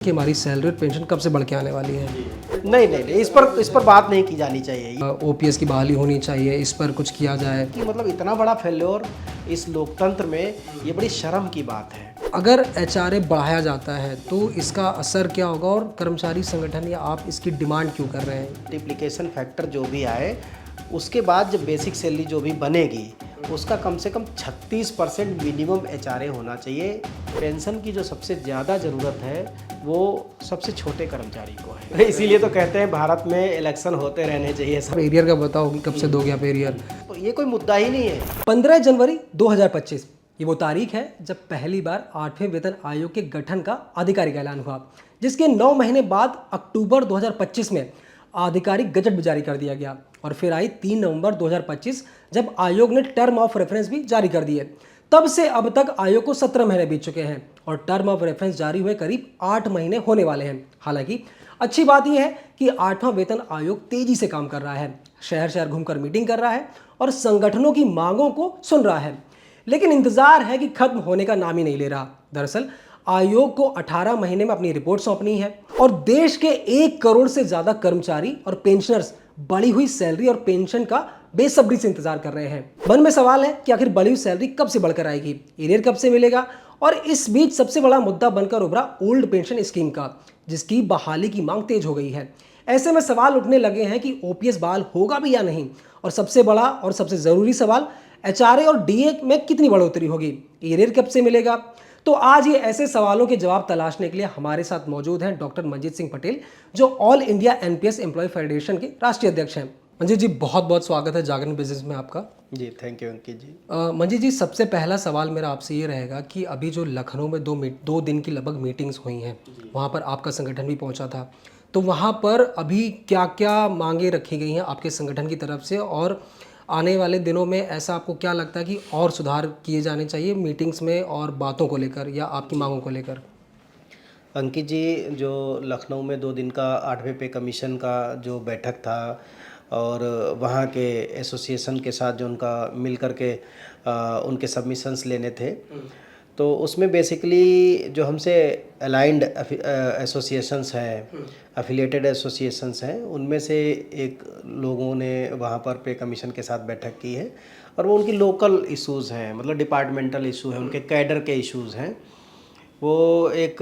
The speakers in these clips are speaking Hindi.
कि हमारी सैलरी और पेंशन कब से बढ़ के आने वाली है। नहीं नहीं नहीं, इस पर बात नहीं की जानी चाहिए ओपीएस की बहाली होनी चाहिए, इस पर कुछ किया जाए। कि मतलब इतना बड़ा फेल्योर इस लोकतंत्र में, ये बड़ी शर्म की बात है। अगर एचआरए बढ़ाया जाता है तो इसका असर क्या होगा और कर्मचारी संगठन या आप इसकी डिमांड क्यों कर रहे हैं? मल्टीप्लिकेशन फैक्टर जो भी आए, उसके बाद जब बेसिक सैलरी जो भी बनेगी उसका कम से कम 36% मिनिमम एचआरए होना चाहिए। पेंशन की जो सबसे ज़्यादा ज़रूरत है वो सबसे छोटे कर्मचारी को है। इसीलिए तो कहते हैं भारत में इलेक्शन होते रहने चाहिए सब। एरियर का बताओ कि कब से दोगे आप एरियर? तो ये कोई मुद्दा ही नहीं है। 15 जनवरी 2025 ये वो तारीख है जब पहली बार 8वें वेतन आयोग के गठन का आधिकारिक ऐलान हुआ, जिसके 9 महीने बाद अक्टूबर 2025 में आधिकारिक गजट भी जारी कर दिया गया। और फिर आई 3 नवंबर 2025 जब आयोग ने टर्म ऑफ रेफरेंस भी जारी कर दिए। तब से अब तक आयोग को 17 महीने बीत चुके हैं और टर्म ऑफ रेफरेंस जारी हुए करीब 8 महीने होने वाले हैं। हालांकि अच्छी बात यह है कि 8वां वेतन आयोग तेजी से काम कर रहा है, शहर शहर घूमकर मीटिंग कर रहा है और संगठनों की मांगों को सुन रहा है। लेकिन इंतजार है कि खत्म होने का नाम ही नहीं ले रहा। दरअसल आयोग को 18 महीने में अपनी रिपोर्ट सौंपनी है और देश के 1 करोड़ से ज्यादा कर्मचारी और पेंशनर्स बढ़ी हुई सैलरी और पेंशन का बेसब्री से इंतजार कर रहे हैं। मन में सवाल है कि आखिर बढ़ी हुई सैलरी कब से बढ़कर आएगी, एरियर कब से मिलेगा, और इस बीच सबसे बड़ा मुद्दा बनकर उभरा ओल्ड पेंशन स्कीम का, जिसकी बहाली की मांग तेज हो गई है। ऐसे में सवाल उठने लगे हैं कि ओपीएस बहाल होगा भी या नहीं, और सबसे बड़ा और सबसे जरूरी सवाल, एचआरए और डीए में कितनी बढ़ोतरी होगी, एरियर कब से मिलेगा। तो आज ये ऐसे सवालों के जवाब तलाशने के लिए हमारे साथ मौजूद हैं डॉक्टर मंजीत सिंह पटेल, जो all India NPS employ federation के राष्ट्रीय अध्यक्ष हैं। मंजीत जी, बहुत बहुत स्वागत है जागरण बिजनेस में आपका। जी थैंक यू अंकित जी। मंजीत जी, सबसे पहला सवाल मेरा आपसे ये रहेगा कि अभी जो लखनऊ में दो दिन की लगभग मीटिंग्स हुई हैं, वहाँ पर आपका संगठन भी पहुँचा था, तो वहाँ पर अभी क्या क्या मांगे रखी गई हैं आपके संगठन की तरफ से, और आने वाले दिनों में ऐसा आपको क्या लगता है कि और सुधार किए जाने चाहिए मीटिंग्स में और बातों को लेकर या आपकी मांगों को लेकर? अंकित जी, जो लखनऊ में 2 दिन का 8वें पे कमीशन का जो बैठक था और वहाँ के एसोसिएशन के साथ जो उनका मिल कर के उनके सबमिशंस लेने थे, तो उसमें बेसिकली जो हमसे अलाइंड एसोसिएशंस हैं, एफिलिएटेड एसोसिएशंस हैं, उनमें से एक लोगों ने वहाँ पर पे कमीशन के साथ बैठक की है और वो उनकी लोकल इश्यूज़ हैं, मतलब डिपार्टमेंटल इशू है, उनके कैडर के इश्यूज़ हैं। वो एक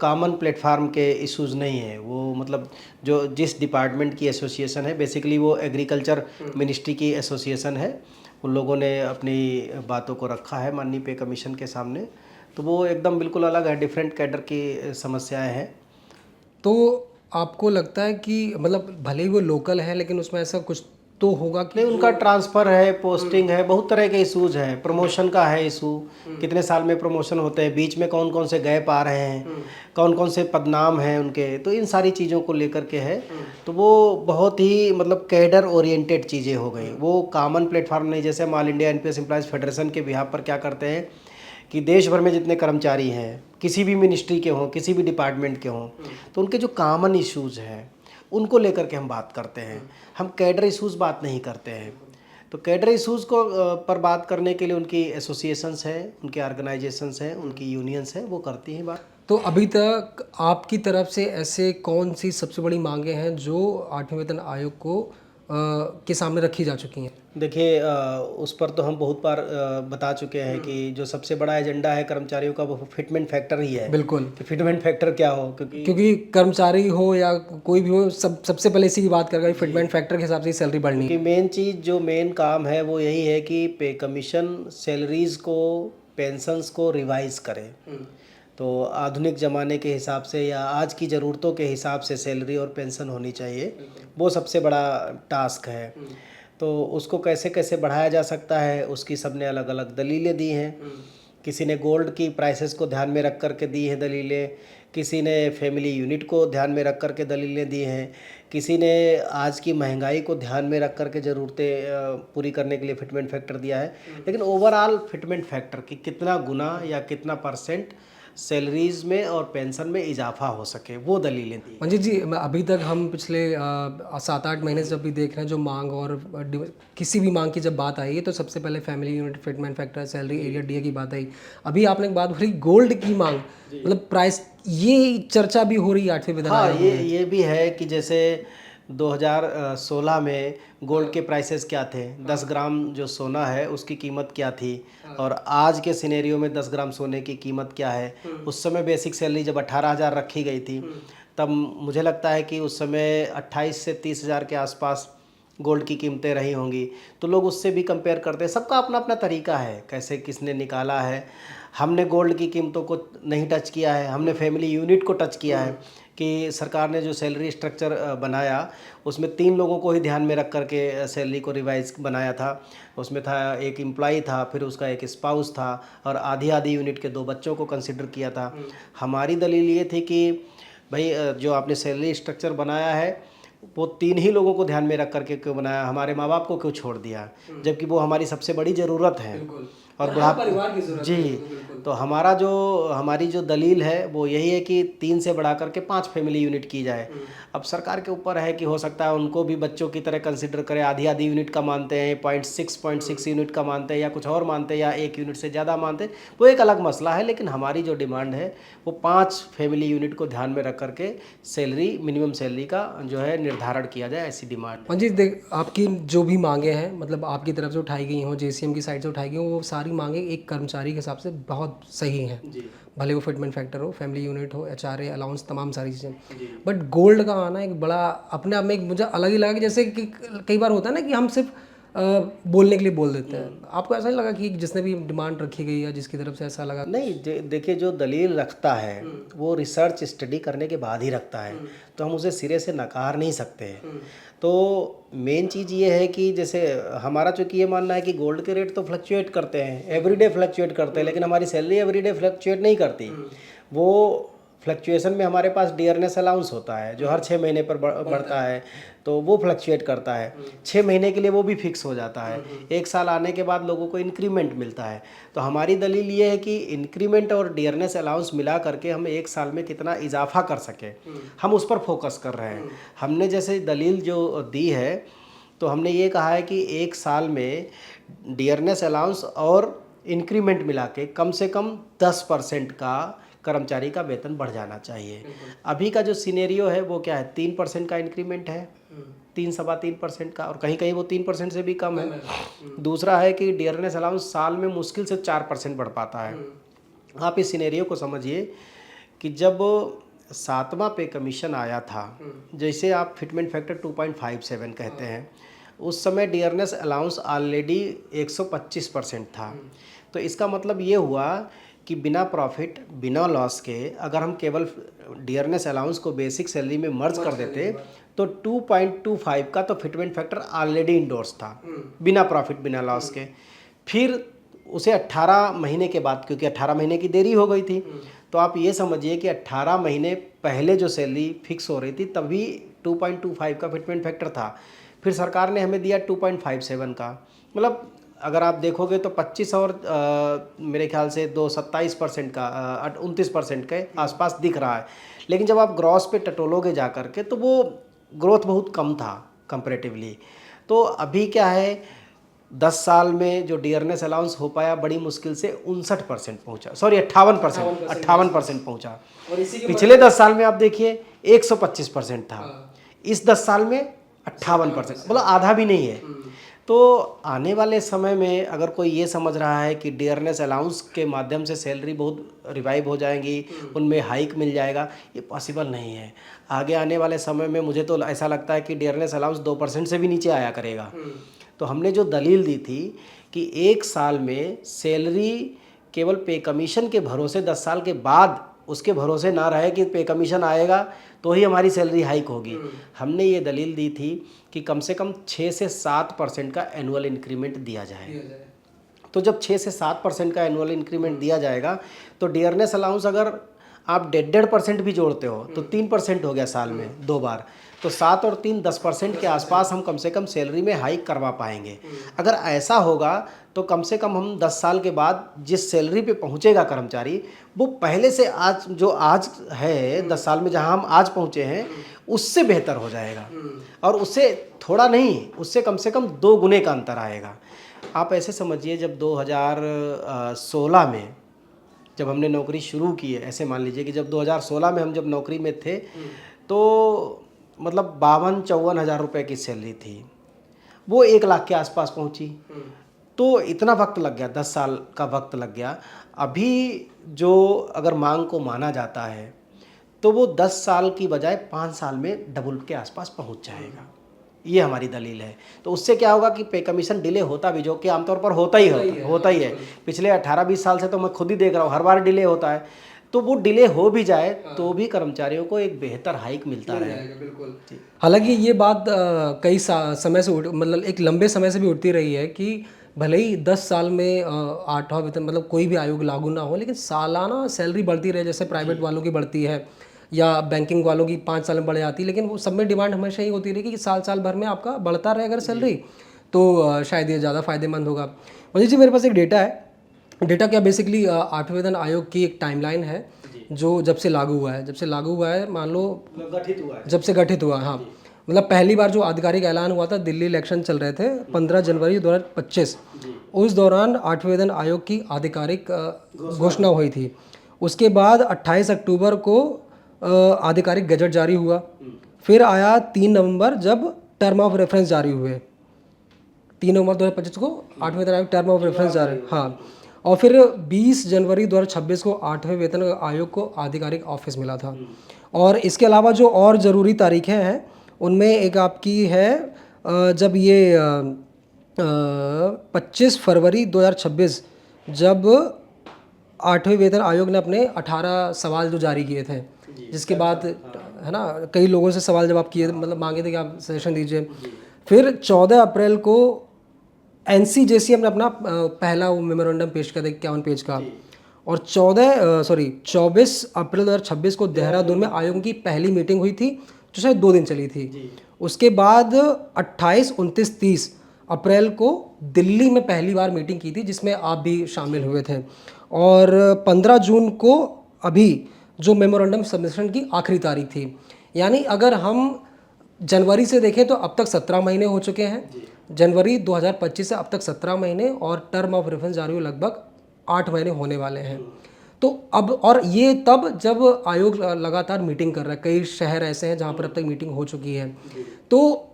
कॉमन प्लेटफार्म के इश्यूज़ नहीं है। वो मतलब जो जिस डिपार्टमेंट की एसोसिएशन है, बेसिकली वो एग्रीकल्चर मिनिस्ट्री की एसोसिएशन है, उन लोगों ने अपनी बातों को रखा है माननीय पे कमीशन के सामने। तो वो एकदम बिल्कुल अलग है, डिफरेंट कैडर की समस्याएं हैं। तो आपको लगता है कि मतलब भले ही वो लोकल है लेकिन उसमें ऐसा कुछ तो होगा कि नहीं, उनका ट्रांसफ़र है, पोस्टिंग है, बहुत तरह के इशूज़ हैं। प्रमोशन का है इशू, कितने साल में प्रमोशन होते हैं, बीच में कौन कौन से गैप आ रहे हैं, कौन कौन से पदनाम हैं उनके, तो इन सारी चीज़ों को लेकर के है। तो वो बहुत ही मतलब कैडर ओरिएंटेड चीज़ें हो गई, वो कॉमन प्लेटफार्म नहीं। जैसे हम all India NPS employees federation के बिहाफ पर क्या करते हैं कि देश भर में जितने कर्मचारी हैं, किसी भी मिनिस्ट्री के हों, किसी भी डिपार्टमेंट के हों, तो उनके जो कॉमन इश्यूज़ हैं उनको लेकर के हम बात करते हैं। हम कैडर इश्यूज़ बात नहीं करते हैं। तो कैडर इश्यूज़ को पर बात करने के लिए उनकी एसोसिएशंस हैं, उनके ऑर्गेनाइजेशंस हैं, उनकी यूनियंस हैं, वो करती हैं बात। तो अभी तक आपकी तरफ से ऐसे कौन सी सबसे बड़ी मांगे हैं जो 8वें वेतन आयोग को के सामने रखी जा चुकी हैं? देखिए, उस पर तो हम बहुत बार बता चुके हैं कि जो सबसे बड़ा एजेंडा है कर्मचारियों का वो फिटमेंट फैक्टर ही है। बिल्कुल, कि फिटमेंट फैक्टर क्या हो, क्योंकि कर्मचारी हो या कोई भी हो, सबसे पहले इसी की बात करेगा, फिटमेंट फैक्टर के हिसाब से सैलरी बढ़नी है। मेन चीज़ जो मेन काम है वो यही है कि पे कमीशन सैलरीज़ को, पेंशन्स को रिवाइज करे। तो आधुनिक ज़माने के हिसाब से या आज की ज़रूरतों के हिसाब से सैलरी और पेंशन होनी चाहिए, वो सबसे बड़ा टास्क है। तो उसको कैसे कैसे बढ़ाया जा सकता है, उसकी सबने अलग अलग दलीलें दी हैं। किसी ने गोल्ड की प्राइसेस को ध्यान में रख कर के दी हैं दलीलें, किसी ने फैमिली यूनिट को ध्यान में रख कर के दलीलें दी हैं, किसी ने आज की महंगाई को ध्यान में रख कर के ज़रूरतें पूरी करने के लिए फिटमेंट फैक्टर दिया है। लेकिन ओवरऑल फिटमेंट फैक्टर कि कितना गुना या कितना परसेंट सैलरीज में और पेंशन में इजाफा हो सके, वो दलीलें दी। मंजीत जी, अभी तक हम पिछले 7-8 महीने से जब भी देख रहे हैं जो मांग और किसी भी मांग की जब बात आई है तो सबसे पहले family unit, fitment factor, salary, area, DA की बात आई। अभी आपने एक बात बोली गोल्ड की मांग, मतलब प्राइस, ये चर्चा भी हो रही है 8वें वेतन हाँ, आयोग में। ये भी है कि जैसे 2016 में गोल्ड के प्राइसेस क्या थे, 10 ग्राम जो सोना है उसकी कीमत क्या थी, और आज के सिनेरियो में 10 ग्राम सोने की कीमत क्या है। उस समय बेसिक सैलरी जब 18,000 रखी गई थी, तब मुझे लगता है कि उस समय 28 से 30,000 के आसपास गोल्ड की कीमतें रही होंगी। तो लोग उससे भी कंपेयर करते हैं, सबका अपना अपना तरीका है कैसे किसने निकाला है। हमने गोल्ड की कीमतों को नहीं टच किया है, हमने फैमिली यूनिट को टच किया है कि सरकार ने जो सैलरी स्ट्रक्चर बनाया उसमें 3 लोगों को ही ध्यान में रख करके सैलरी को रिवाइज बनाया था। उसमें था एक एम्प्लॉई था, फिर उसका एक स्पाउस था, और आधी आधी यूनिट के 2 बच्चों को कंसिडर किया था। हमारी दलील ये थी कि भाई जो आपने सैलरी स्ट्रक्चर बनाया है वो 3 ही लोगों को ध्यान में रख करके क्यों बनाया, हमारे माँ बाप को क्यों छोड़ दिया, जबकि वो हमारी सबसे बड़ी ज़रूरत है और परिवार की जरूरत जी। तो हमारी जो दलील है वो यही है कि 3 से बढ़ा करके 5 फैमिली यूनिट की जाए। अब सरकार के ऊपर है कि हो सकता है उनको भी बच्चों की तरह कंसिडर करें, आधी आधी यूनिट का मानते हैं, 0.6 यूनिट का मानते हैं, या कुछ और मानते हैं, या 1 यूनिट से ज़्यादा मानते हैं, वो एक अलग मसला है। लेकिन हमारी जो डिमांड है वो 5 फैमिली यूनिट को ध्यान में रख करके सैलरी, मिनिमम सैलरी का जो है निर्धारण किया जाए, ऐसी डिमांड है। मंजीत, देख, आपकी जो भी मांगे हैं, मतलब आपकी तरफ से उठाई गई हों, जेसीएम की साइड से उठाई गई हों, वो सारी मांगे एक कर्मचारी के हिसाब से बहुत सही हैं। भले वो फिटमेंट फैक्टर हो, फैमिली यूनिट हो, एचआरए, अलाउंस, तमाम सारी चीज़ें। बट गोल्ड का आना एक बड़ा अपने आप में एक मुझे अलग ही लगा कि जैसे कि कई बार होता है ना कि हम सिर्फ बोलने के लिए बोल देते हैं। आपको ऐसा नहीं लगा कि जिसने भी डिमांड रखी गई है जिसकी तरफ से ऐसा लगा? नहीं, देखिए, जो दलील रखता है वो रिसर्च स्टडी करने के बाद ही रखता है, तो हम उसे सिरे से नकार नहीं सकते हैं। तो मेन चीज़ ये है कि जैसे हमारा चूँकि ये मानना है कि गोल्ड के रेट तो फ्लक्चुएट करते हैं, एवरीडे फ्लक्चुएट करते हैं, लेकिन हमारी सैलरी एवरीडे फ्लक्चुएट नहीं करती। वो फ्लक्चुएशन में हमारे पास डियरनेस अलाउंस होता है जो हर 6 महीने पर बढ़ता है, तो वो फ्लक्चुएट करता है। 6 महीने के लिए वो भी फिक्स हो जाता है। 1 साल आने के बाद लोगों को इंक्रीमेंट मिलता है। तो हमारी दलील ये है कि इंक्रीमेंट और डियरनेस अलाउंस मिला करके हम 1 साल में कितना इजाफा कर सके, हम उस पर फोकस कर रहे हैं। हमने जैसे दलील जो दी है तो हमने ये कहा है कि 1 साल में डियरनेस अलाउंस और इंक्रीमेंट मिला के कम से कम 10% का कर्मचारी का वेतन बढ़ जाना चाहिए। अभी का जो सिनेरियो है वो क्या है, 3% का इंक्रीमेंट है, 3-3.25% का, और कहीं कहीं वो 3% से भी कम है। दूसरा है कि डियरनेस अलाउंस साल में मुश्किल से 4% बढ़ पाता है। आप इस सिनेरियो को समझिए कि जब 7वां पे कमीशन आया था, जैसे आप फिटमेंट फैक्टर 2.57 कहते हैं, उस समय डियरनेस अलाउंस ऑलरेडी 125% था। तो इसका मतलब ये हुआ कि बिना प्रॉफिट, बिना लॉस के अगर हम केवल डियरनेस अलाउंस को बेसिक सैलरी में मर्ज कर देते तो 2.25 का तो फिटमेंट फैक्टर ऑलरेडी इंडोर्स था, बिना प्रॉफिट, बिना लॉस के। फिर उसे 18 महीने के बाद, क्योंकि 18 महीने की देरी हो गई थी, तो आप ये समझिए कि 18 महीने पहले जो सैलरी फिक्स हो रही थी तभी 2.25 का फिटमेंट फैक्टर था। फिर सरकार ने हमें दिया 2.57 का। मतलब अगर आप देखोगे तो 25 और मेरे ख्याल से 27% का 29% के आसपास दिख रहा है। लेकिन जब आप ग्रॉस पे टटोलोगे जा करके तो वो ग्रोथ बहुत कम था कंपैरेटिवली। तो अभी क्या है, 10 साल में जो डियरनेस अलाउंस हो पाया बड़ी मुश्किल से 59% पहुंचा, सॉरी 58% पहुंचा। पिछले 10 साल में आप देखिए 125% था, इस 10 साल में 58%, मतलब आधा भी नहीं है। तो आने वाले समय में अगर कोई ये समझ रहा है कि डियरनेस अलाउंस के माध्यम से सैलरी बहुत रिवाइव हो जाएंगी, उनमें हाइक मिल जाएगा, ये पॉसिबल नहीं है। आगे आने वाले समय में मुझे तो ऐसा लगता है कि डियरनेस अलाउंस 2% से भी नीचे आया करेगा। तो हमने जो दलील दी थी कि 1 साल में सैलरी केवल पे कमीशन के भरोसे 10 साल के बाद उसके भरोसे ना रहे कि पे कमीशन आएगा तो ही हमारी सैलरी हाइक होगी। हमने ये दलील दी थी कि कम से कम 6 से 7% का एनुअल इंक्रीमेंट दिया जाए। तो जब 6 से 7% का एनुअल इंक्रीमेंट दिया जाएगा तो डियरनेस अलाउंस अगर आप 1.5% भी जोड़ते हो तो 3% हो गया साल में 2 बार। तो 7 और 3 10% के आसपास हम कम से कम सैलरी में हाइक करवा पाएंगे। अगर ऐसा होगा तो कम से कम हम 10 साल के बाद जिस सैलरी पे पहुंचेगा कर्मचारी, वो पहले से आज जो आज है 10 साल में जहां हम आज पहुंचे हैं उससे बेहतर हो जाएगा। और उससे थोड़ा नहीं, उससे कम से कम 2 गुने का अंतर आएगा। आप ऐसे समझिए, जब 2016 में जब हमने नौकरी शुरू की है, ऐसे मान लीजिए कि जब 2016 में हम जब नौकरी में थे तो मतलब 52-54 हज़ार रुपये की सैलरी थी, वो 1 लाख के आसपास पहुंची। तो इतना वक्त लग गया, 10 साल का वक्त लग गया। अभी जो अगर मांग को माना जाता है तो वो 10 साल की बजाय 5 साल में डबल के आसपास पहुंच जाएगा। ये हमारी दलील है। तो उससे क्या होगा कि पे कमीशन डिले होता भी, जो कि आमतौर पर होता ही है। पिछले 18-20 साल से तो मैं खुद ही देख रहा हूँ, हर बार डिले होता है। तो वो डिले हो भी जाए तो भी कर्मचारियों को एक बेहतर हाइक मिलता रहे। बिल्कुल। हालांकि ये बात कई समय से मतलब एक लंबे समय से भी उठती रही है कि भले ही 10 साल में 8वां वेतन मतलब कोई भी आयोग लागू ना हो, लेकिन सालाना सैलरी बढ़ती रहे, जैसे प्राइवेट वालों की बढ़ती है या बैंकिंग वालों की 5 साल में बढ़ जाती है। लेकिन वो सब में डिमांड हमेशा ही होती रही कि साल साल भर में आपका बढ़ता रहे अगर सैलरी, तो शायद ये ज़्यादा फायदेमंद होगा। मुझे जी मेरे पास एक डेटा है। डेटा क्या बेसिकली 8वें वेतन आयोग की एक टाइमलाइन है जो जब से लागू हुआ है, मान लो गठित हुआ है, जब से गठित हुआ, हाँ, मतलब पहली बार जो आधिकारिक ऐलान हुआ था, दिल्ली इलेक्शन चल रहे थे 15 जनवरी 2025, उस दौरान 8वें वेतन आयोग की आधिकारिक घोषणा हुई थी। उसके बाद 28 अक्टूबर को आधिकारिक गजट जारी हुआ। फिर आया 3 नवंबर जब टर्म ऑफ रेफरेंस जारी हुए। 3 नवंबर 2025 को 8वें वेतन आयोग टर्म ऑफ रेफरेंस जारी, हाँ। और फिर 20 जनवरी 2026 को 8वें वेतन आयोग को आधिकारिक ऑफिस मिला था। और इसके अलावा जो और ज़रूरी तारीखें हैं उनमें एक आपकी है जब ये 25 फरवरी 2026 जब 8वें वेतन आयोग ने अपने 18 सवाल जो जारी किए थे, जिसके बाद है ना कई लोगों से सवाल जवाब किए, मतलब मांगे थे कि आप सजेशन दीजिए। फिर 14 अप्रैल को एनसीजेसी ने अपना पहला वो मेमोरेंडम पेश किया था 51 पेज का। और 24 अप्रैल 2026 को देहरादून में आयोग की पहली मीटिंग हुई थी जो शायद 2 दिन चली थी। उसके बाद 28, 29, 30 अप्रैल को दिल्ली में पहली बार मीटिंग की थी जिसमें आप भी शामिल हुए थे। और 15 जून को अभी जो मेमोरेंडम सबमिशन की आखिरी तारीख थी। यानी अगर हम जनवरी से देखें तो अब तक 17 महीने हो चुके हैं। जनवरी 2025 से अब तक 17 महीने और टर्म ऑफ रेफरेंस जारी हुए लगभग 8 महीने होने वाले हैं। तो अब, और ये तब जब आयोग लगातार मीटिंग कर रहा है, कई शहर ऐसे हैं जहाँ पर अब तक मीटिंग हो चुकी है। तो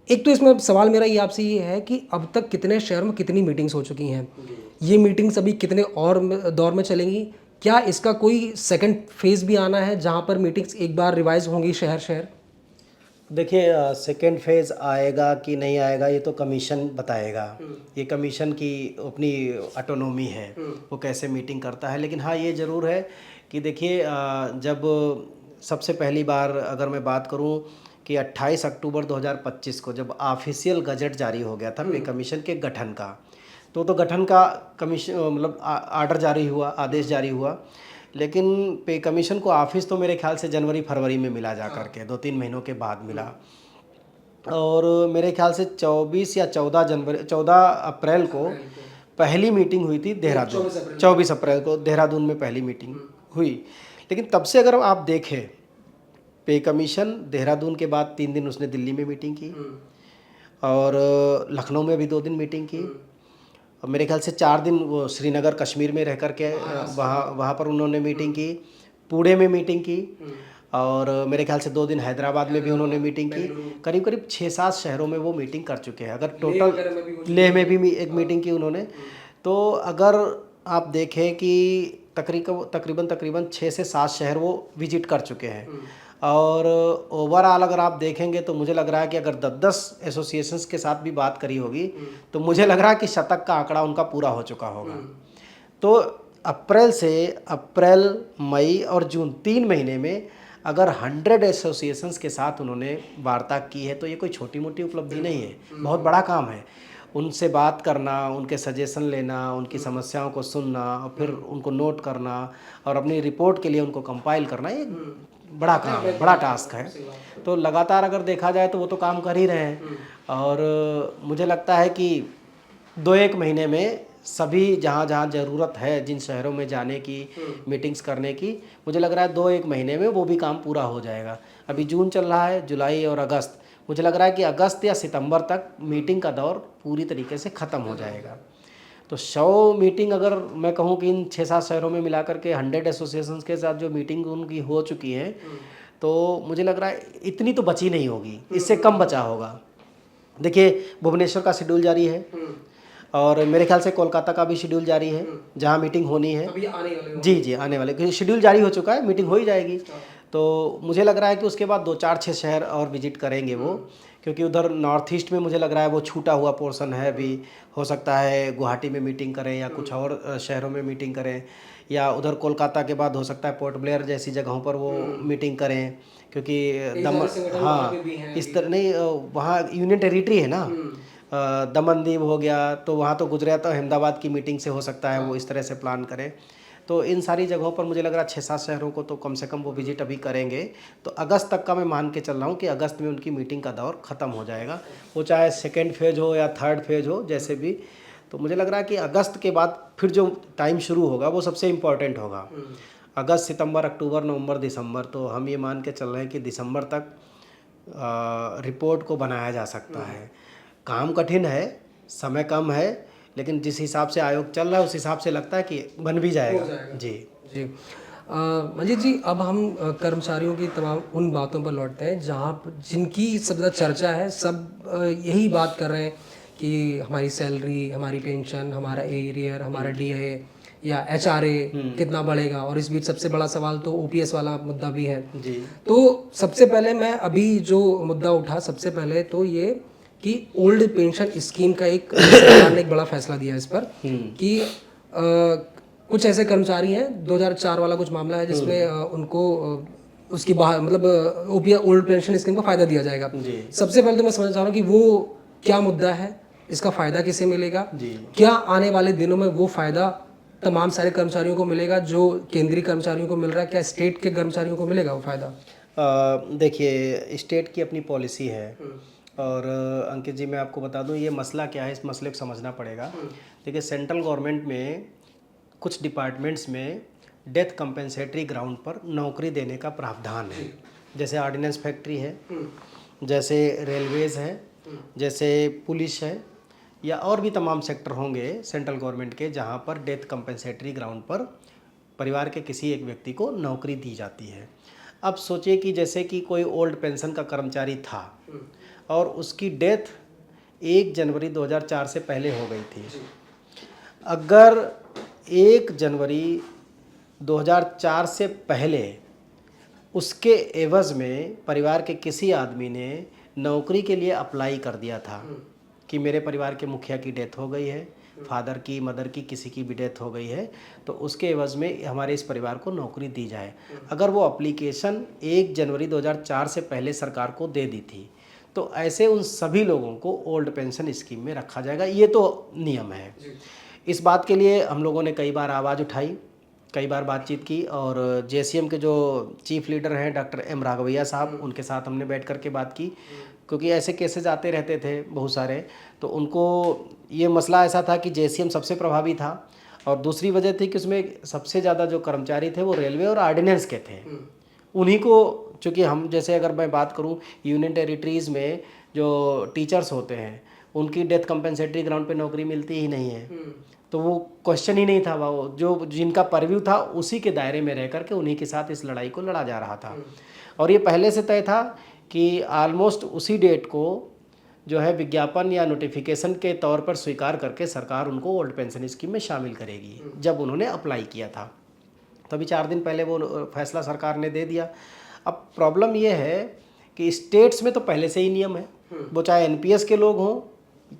एक तो इसमें सवाल मेरा ये आपसे ये है कि अब तक कितने शहर में कितनी मीटिंग्स हो चुकी हैं, ये मीटिंग्स अभी कितने और दौर में चलेंगी, क्या इसका कोई सेकंड फेज भी आना है जहाँ पर मीटिंग्स एक बार रिवाइज होंगी शहर शहर? देखिए, सेकेंड फेज़ आएगा कि नहीं आएगा ये तो कमीशन बताएगा। ये कमीशन की अपनी ऑटोनॉमी है, वो कैसे मीटिंग करता है। लेकिन हाँ, ये ज़रूर है कि देखिए, जब सबसे पहली बार अगर मैं बात करूं कि 28 अक्टूबर 2025 को जब ऑफिशियल गजट जारी हो गया था पे कमीशन के गठन का, तो गठन का कमीशन मतलब आर्डर जारी हुआ, आदेश जारी हुआ। लेकिन पे कमीशन को ऑफिस तो मेरे ख्याल से जनवरी फरवरी में मिला जा करके 2-3 महीनों के बाद मिला। और मेरे ख्याल से 24 या 14 अप्रैल को पहली मीटिंग हुई थी देहरादून। 24 अप्रैल को देहरादून में पहली मीटिंग हुई। लेकिन तब से अगर आप देखें, पे कमीशन देहरादून के बाद 3 दिन उसने दिल्ली में मीटिंग की और लखनऊ में भी 2 दिन मीटिंग की। और मेरे ख्याल से 4 दिन वो श्रीनगर कश्मीर में रह कर के वहाँ पर उन्होंने मीटिंग की, पुणे में मीटिंग की और मेरे ख्याल से 2 दिन हैदराबाद में भी उन्होंने मीटिंग की। करीब करीब 6-7 शहरों में वो मीटिंग कर चुके हैं। अगर टोटल लेह में भी एक मीटिंग की उन्होंने, तो अगर आप देखें कि तकरीबन 6 से 7 शहर वो विजिट कर चुके हैं। और ओवरऑल अगर आप देखेंगे तो मुझे लग रहा है कि अगर 10-10 एसोसिएशंस के साथ भी बात करी होगी तो मुझे लग रहा है कि शतक का आंकड़ा उनका पूरा हो चुका होगा। तो अप्रैल, मई और जून 3 महीने में अगर 100 एसोसिएशंस के साथ उन्होंने वार्ता की है तो ये कोई छोटी मोटी उपलब्धि नहीं है, बहुत बड़ा काम है। उनसे बात करना, उनके सजेशन लेना, उनकी समस्याओं को सुनना और फिर उनको नोट करना और अपनी रिपोर्ट के लिए उनको कंपाइल करना, ये बड़ा काम है, बड़ा टास्क है। तो लगातार अगर देखा जाए तो वो तो काम कर ही रहे हैं और मुझे लगता है कि 2-1 महीने में सभी जहाँ जहाँ ज़रूरत है जिन शहरों में जाने की, मीटिंग्स करने की, मुझे लग रहा है 2-1 महीने में वो भी काम पूरा हो जाएगा। अभी जून चल रहा है, जुलाई और अगस्त, मुझे लग रहा है कि अगस्त या सितंबर तक मीटिंग का दौर पूरी तरीके से ख़त्म हो जाएगा। तो 100 मीटिंग अगर मैं कहूँ कि इन 6-7 शहरों में मिला करके 100 एसोसिएशंस के साथ जो मीटिंग उनकी हो चुकी है, तो मुझे लग रहा है इतनी तो बची नहीं होगी, इससे कम बचा होगा। देखिए, भुवनेश्वर का शेड्यूल जारी है और मेरे ख्याल से कोलकाता का भी शेड्यूल जारी है जहाँ मीटिंग होनी है। अभी आने वाले जी जी, आने वाले, क्योंकि शेड्यूल जारी हो चुका है, मीटिंग हो ही जाएगी। तो मुझे लग रहा है कि उसके बाद 2-4-6 शहर और विजिट करेंगे वो, क्योंकि उधर नॉर्थ ईस्ट में मुझे लग रहा है वो छूटा हुआ पोर्शन है। अभी हो सकता है गुवाहाटी में मीटिंग करें या कुछ और शहरों में मीटिंग करें, या उधर कोलकाता के बाद हो सकता है पोर्ट ब्लेयर जैसी जगहों पर वो मीटिंग करें, क्योंकि हाँ, इस तरह नहीं, वहाँ यूनियन टेरिटरी है ना, दमन दीव हो गया, तो वहाँ तो गुजरात और अहमदाबाद की मीटिंग से हो सकता है वो इस तरह से प्लान करें। तो इन सारी जगहों पर मुझे लग रहा है 6-7 शहरों को तो कम से कम वो विजिट अभी करेंगे। तो अगस्त तक का मैं मान के चल रहा हूँ कि अगस्त में उनकी मीटिंग का दौर ख़त्म हो जाएगा, वो चाहे सेकेंड फेज हो या थर्ड फेज हो, जैसे भी। तो मुझे लग रहा है कि अगस्त के बाद फिर जो टाइम शुरू होगा वो सबसे इम्पॉर्टेंट होगा। अगस्त, सितंबर, अक्टूबर, नवंबर, दिसंबर, तो हम ये मान के चल रहे हैं कि दिसंबर तक रिपोर्ट को बनाया जा सकता है। काम कठिन है, समय कम है, लेकिन जिस हिसाब से आयोग चल रहा है उस हिसाब से लगता है कि बन भी जाएगा। जी जी। मंजीत जी, अब हम कर्मचारियों की तमाम उन बातों पर लौटते हैं जहाँ जिनकी सबसे ज़्यादा चर्चा है। सब यही बात कर रहे हैं कि हमारी सैलरी, हमारी पेंशन, हमारा एरियर, हमारा डीए या एचआरए कितना बढ़ेगा, और इस बीच सबसे बड़ा सवाल तो ओपीएस वाला मुद्दा भी है। जी। तो सबसे पहले मैं अभी जो मुद्दा उठा, सबसे पहले तो ये कि ओल्ड पेंशन स्कीम का एक सरकार ने एक बड़ा फैसला दिया इस पर कि कुछ ऐसे कर्मचारी हैं, 2004 वाला कुछ मामला है जिसमें उनको उसकी बाहर मतलब ओपीएस ओल्ड पेंशन स्कीम का फ़ायदा दिया जाएगा। सबसे पहले तो मैं समझना चाह रहा हूँ कि वो क्या मुद्दा है, इसका फ़ायदा किसे मिलेगा, क्या आने वाले दिनों में वो फ़ायदा तमाम सारे कर्मचारियों को मिलेगा जो केंद्रीय कर्मचारियों को मिल रहा है, क्या स्टेट के कर्मचारियों को मिलेगा वो फ़ायदा? देखिए, स्टेट की अपनी पॉलिसी है और अंकित जी मैं आपको बता दूं ये मसला क्या है, इस मसले को समझना पड़ेगा। देखिए, सेंट्रल गवर्नमेंट में कुछ डिपार्टमेंट्स में डेथ कंपेंसेटरी ग्राउंड पर नौकरी देने का प्रावधान है। जैसे ऑर्डिनेंस फैक्ट्री है, जैसे रेलवेज़ है, जैसे पुलिस है, या और भी तमाम सेक्टर होंगे सेंट्रल गवर्नमेंट के जहाँ पर डेथ कंपेंसेटरी ग्राउंड पर परिवार के किसी एक व्यक्ति को नौकरी दी जाती है। अब सोचिए कि जैसे कि कोई ओल्ड पेंशन का कर्मचारी था और उसकी डेथ 1 जनवरी 2004 से पहले हो गई थी। अगर 1 जनवरी 2004 से पहले उसके एवज़ में परिवार के किसी आदमी ने नौकरी के लिए अप्लाई कर दिया था कि मेरे परिवार के मुखिया की डेथ हो गई है, फादर की, मदर की, किसी की भी डेथ हो गई है, तो उसके एवज़ में हमारे इस परिवार को नौकरी दी जाए। अगर वो एप्लीकेशन 1 जनवरी 2004 से पहले सरकार को दे दी थी, तो ऐसे उन सभी लोगों को ओल्ड पेंशन स्कीम में रखा जाएगा। ये तो नियम है। इस बात के लिए हम लोगों ने कई बार आवाज़ उठाई, कई बार बातचीत की, और जेसीएम के जो चीफ लीडर हैं डॉक्टर एम राघवैया साहब, उनके साथ हमने बैठ कर के बात की, क्योंकि ऐसे केसेस आते रहते थे बहुत सारे। तो उनको ये मसला ऐसा था कि जेसीएम सबसे प्रभावी था, और दूसरी वजह थी कि उसमें सबसे ज़्यादा जो कर्मचारी थे वो रेलवे और ऑर्डिनेंस के थे। उन्हीं को, चूँकि हम जैसे अगर मैं बात करूं यूनियन टेरिटरीज़ में जो टीचर्स होते हैं उनकी डेथ कंपेंसेटरी ग्राउंड पे नौकरी मिलती ही नहीं है, तो वो क्वेश्चन ही नहीं था। वो जो जिनका परव्यू था उसी के दायरे में रह करके उन्हीं के साथ इस लड़ाई को लड़ा जा रहा था। और ये पहले से तय था कि ऑलमोस्ट उसी डेट को जो है विज्ञापन या नोटिफिकेशन के तौर पर स्वीकार करके सरकार उनको ओल्ड पेंशन स्कीम में शामिल करेगी, जब उन्होंने अप्लाई किया था। तभी 4 दिन पहले वो फैसला सरकार ने दे दिया। अब प्रॉब्लम ये है कि स्टेट्स में तो पहले से ही नियम है, वो चाहे एनपीएस के लोग हों